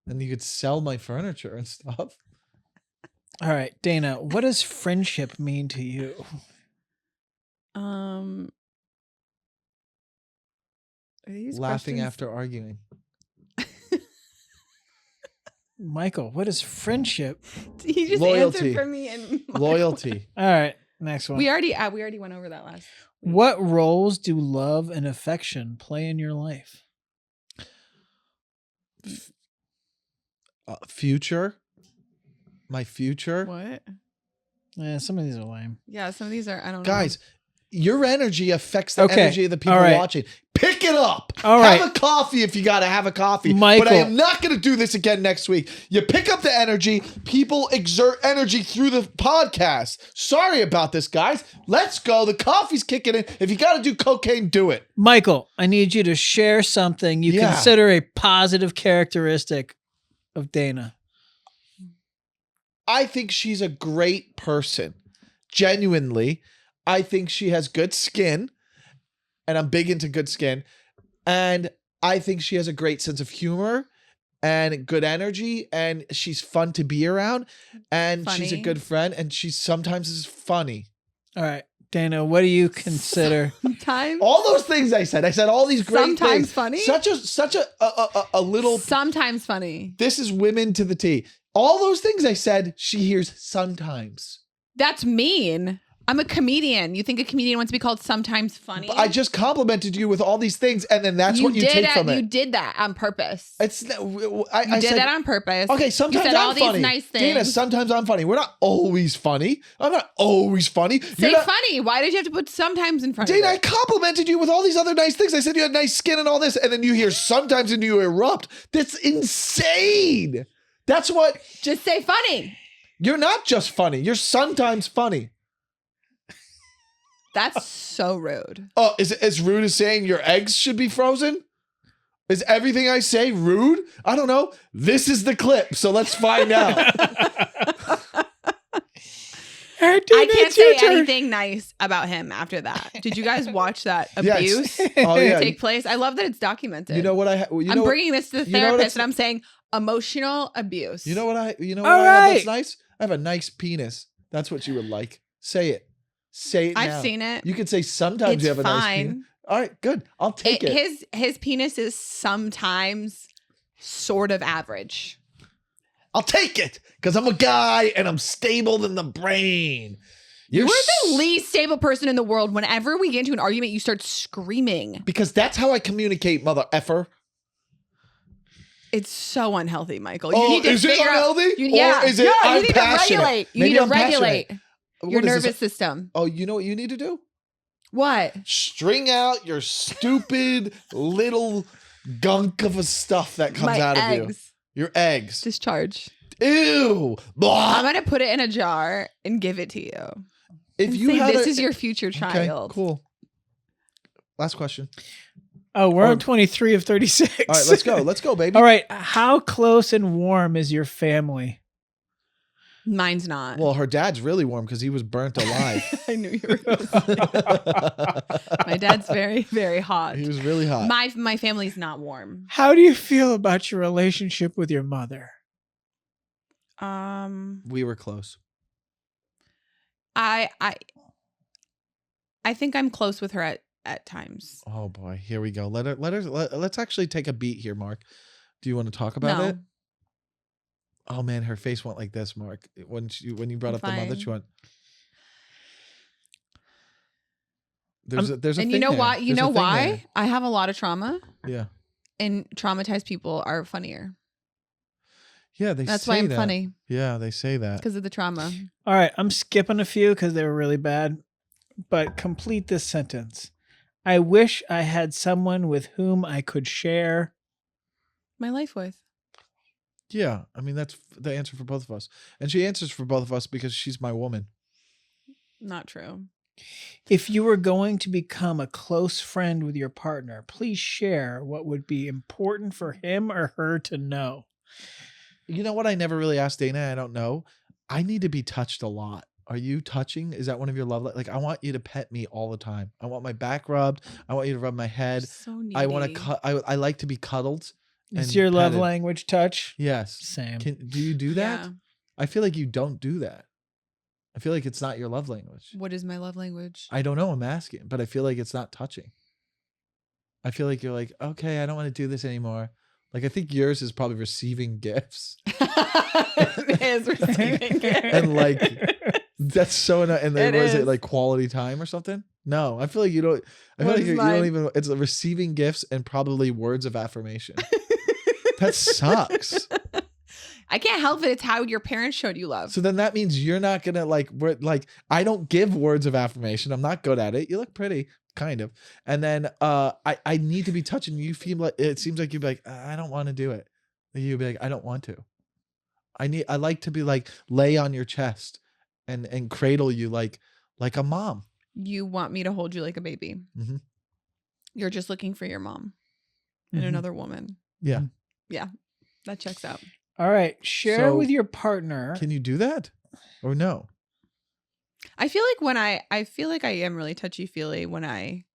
and you could sell my furniture and stuff. All right, Dana, what does friendship mean to you? Are these Laughing questions- after arguing. Michael, what is friendship? He just Loyalty. answered for me and Michael. Loyalty. All right, next one. We already went over that last week. What roles do love and affection play in your life? Future. My future. What? Some of these are lame. Yeah, some of these are I don't know. Guys, your energy affects the Okay, energy of the people all right. watching. Pick it up. All Have right. a coffee if you got to have a coffee. But Michael. I am not going to do this again next week. You pick up the energy. People exert energy through the podcast. Sorry about this, guys. Let's go. The coffee's kicking in. If you got to do cocaine, do it. Michael, I need you to share something you Yeah. consider a positive characteristic of Dana. I think she's a great person. Genuinely, I think she has good skin, and I'm big into good skin. And I think she has a great sense of humor and good energy, and she's fun to be around, and she's a Funny. good friend, and she sometimes is funny. All right, Dana, what do you consider? Sometimes All those things I said all these great Sometimes things. funny? Such a little. sometimes funny. This is women to the T. All those things I said, she hears sometimes. That's mean. I'm a comedian. You think a comedian wants to be called sometimes funny? I just complimented you with all these things, and then that's what you take from You it. did that on purpose. It's I You said, did that on purpose. okay. Sometimes you said I'm all funny. these nice things. Dana, sometimes I'm funny. We're not always funny. I'm not always funny. Say You're not- funny. Why did you have to put sometimes in front Dana, I of it? complimented you with all these other nice things. I said you had nice skin and all this, and then you hear sometimes and you erupt. That's insane. That's what Just say funny. you're not just funny. You're sometimes funny. That's so rude. Oh, is it as rude as saying your eggs should be frozen? Is everything I say rude? I don't know. This is the clip, so let's find out. All Dana, I can't it's your say turn. anything nice about him after that. Did you guys watch that Yes. abuse Oh yeah. take place? I love that it's documented. You know what I'm bringing this to the you know what therapist it's- and I'm saying emotional abuse. You know what I All have that's right. nice? I have a nice penis. That's what you would like. Say it. Say it I've now. seen it. You could say sometimes It's you have a nice penis. fine. All right, good. I'll take it. His penis is sometimes sort of average. I'll take it because I'm a guy and I'm stable in the brain. You're the least stable person in the world. Whenever we get into an argument, you start screaming. Because that's how I communicate, mother effer. It's so unhealthy, Michael. Oh, You need to is it figure out. unhealthy? Yeah, Or is it you I'm need passionate? to regulate. You Maybe need to I'm passionate. regulate your What is this? nervous system. Oh, you know what you need to do? What? String out your stupid little gunk of a stuff that comes My out of you. eggs. Your eggs. Discharge. Ew. Blah. I'm gonna put it in a jar and give it to you. If And you say, had this a- is your future child. Okay, cool. Last question. Oh, we're Or- on 23 of 36. All right, let's go. Let's go, baby. All right. How close and warm is your family? Mine's not. Well, her dad's really warm because he was burnt alive. I knew you were gonna say that. My dad's very, very hot. He was really hot. My family's not warm. How do you feel about your relationship with your mother? We were close. I think I'm close with her at times. Oh boy, here we go. Let's actually take a beat here, Mark. Do you want to talk about No. it? Oh man, her face went like this, Mark. When you brought up the mother, she Fine. went. There's a And thing you know there. why? You There's a know thing why? there. I have a lot of trauma, Yeah, and traumatized people are funnier. yeah. They That's say why I'm that. funny, Yeah, they say that. because of the trauma. All right. I'm skipping a few because they were really bad, but complete this sentence. I wish I had someone with whom I could share. My life with. Yeah, I mean that's the answer for both of us, and she answers for both of us because she's my woman. Not true. If you were going to become a close friend with your partner, please share what would be important for him or her to know. You know what? I never really asked Dana. I don't know. I need to be touched a lot. Are you touching? Is that one of your love? Like, I want you to pet me all the time. I want my back rubbed. I want you to rub my head. So needy. I want to cut. I like to be cuddled. Is and your love petted. language touch? Yes. Same. Do you do that? Yeah. I feel like you don't do that. I feel like it's not your love language. What is my love language? I don't know. I'm asking, but I feel like it's not touching. I feel like you're like, okay, I don't want to do this anymore. Like, I think yours is probably receiving gifts. It is receiving it. And like, that's so annoying. And then It was it is. like quality time or something? No, I feel like you don't. I feel What like is you don't mine? even. It's receiving gifts and probably words of affirmation. That sucks. I can't help it. It's how your parents showed you love. So then that means you're not gonna like. I don't give words of affirmation. I'm not good at it. You look pretty, kind of. And then I need to be touching. You feel like it seems like you'd be like, I don't want to do it. You'd be like, I don't want to. I like to be like lay on your chest and cradle you like a mom. You want me to hold you like a baby. Mhm. You're just looking for your mom and Mhm. another woman. Yeah. Yeah, that checks out. All right. Share So- with your partner. Can you do that? Or no? I feel like when I feel like I am really touchy feely when I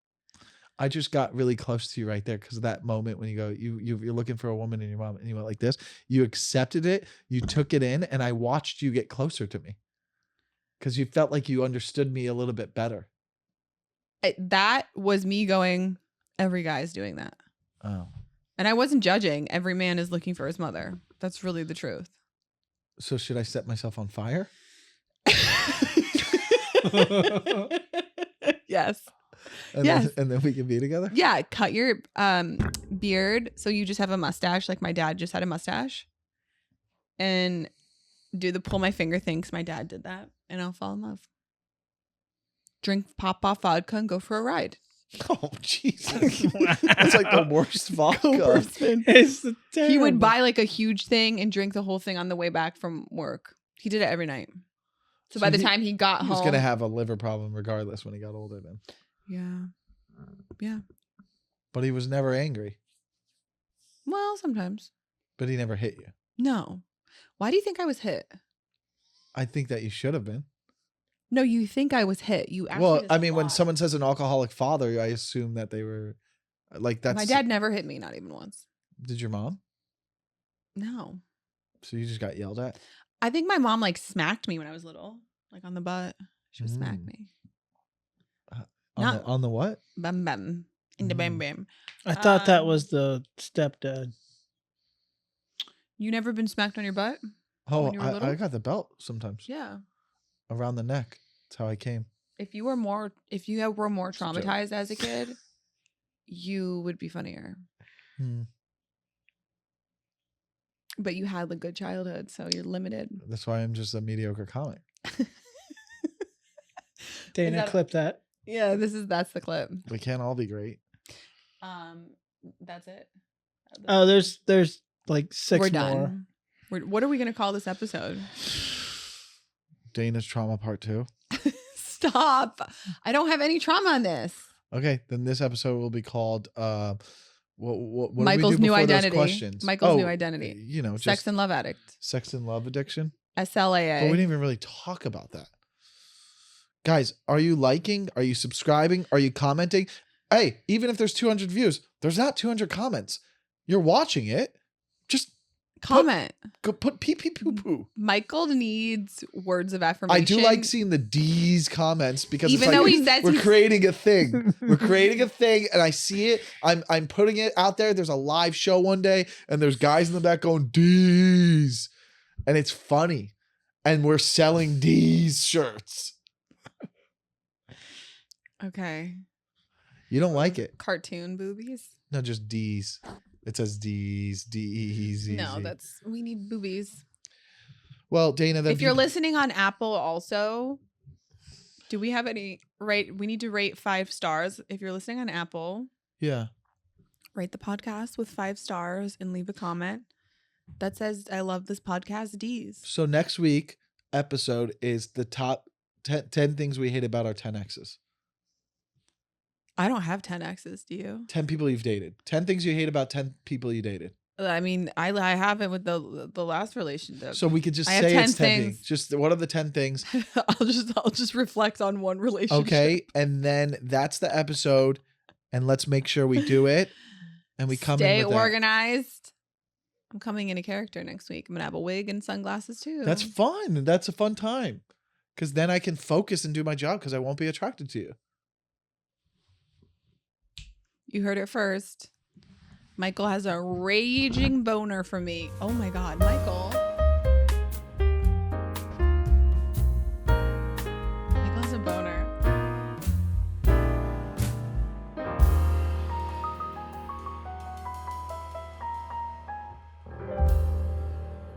I just got really close to you right there because of that moment when you go, you're looking for a woman and your mom and you went like this. You accepted it, you took it in, and I watched you get closer to me because you felt like you understood me a little bit better. that was me going, every guy is doing that. Oh, And I wasn't judging. Every man is looking for his mother. That's really the truth. so should I set myself on fire? Yes. And Yes. and then we can be together. Yeah, cut your beard so you just have a mustache like my dad just had a mustache. And do the pull my finger thing cuz my dad did that and I'll fall in love. Drink pop off vodka and go for a ride. Oh Jesus, that's like the worst vodka. It's He terrible. would buy like a huge thing and drink the whole thing on the way back from work. He did it every night. So by the time he got He home, was gonna have a liver problem regardless when he got older. Then, yeah. but he was never angry. Well, sometimes. But he never hit you. No. Why do you think I was hit? I think that you should have been. No, you think I was hit. You actually. Well, this I a mean, when lot. someone says an alcoholic father, I assume that they were like that's. My dad never hit me, not even once. Did your mom? No. So you just got yelled at? I think my mom like smacked me when I was little, like on the butt. She would smack Mm. me. On the what? Bam bam. In the bam Mm. bam. I thought that Um, was the stepdad. You never been smacked on your butt? Oh, When you were little? I got the belt sometimes Yeah. around the neck. That's how I came. If you were more It's a joke. traumatized as a kid, you would be funnier. Hmm. But you had a good childhood, so you're limited. That's why I'm just a mediocre comic. Dana, that- clip that. Yeah, that's the clip. We can't all be great. That's it. Oh, there's like 6 We're more. done. What are we gonna call this episode? Dana's trauma part 2. Stop! I don't have any trauma on this. Okay, then this episode will be called what Michael's do we do new before those identity. questions? Michael's new identity. You know, Sex just and love addict. sex and love addiction. SLAA. But we didn't even really talk about that. Guys, are you liking? Are you subscribing? Are you commenting? Hey, even if there's 200 views, there's not 200 comments. You're watching it. Just Comment. go put pee pee poo poo. Michael needs words of affirmation. I do like seeing the D's comments because Even it's like though he says we're he's- creating a thing. We're creating a thing, and I see it. I'm putting it out there. There's a live show one day, and there's guys in the back going D's, and it's funny. And we're selling D's shirts. Okay. You don't like it? Cartoon boobies? No, just D's. It says D's, D-E-E-Z. No, we need boobies. Well, Dana, If you're listening on Apple also, do we have any we need to rate 5 stars. If you're listening on Apple, yeah, rate the podcast with 5 stars and leave a comment that says I love this podcast D's. so next week episode is the top 10 things we hate about our 10 exes. I don't have 10 exes, do you? 10 people you've dated. 10 things you hate about 10 people you dated. I mean, I have it with the last relationship. So we could just I have say 10 it's 10 things. things. Just what are the 10 things? I'll just reflect on one relationship. Okay. And then that's the episode. And let's make sure we do it. And we come Stay in with that. organized. I'm coming in a character next week. I'm gonna have a wig and sunglasses too. That's fun. That's a fun time. Because then I can focus and do my job because I won't be attracted to you. You heard it first. Michael has a raging boner for me. Oh my God, Michael.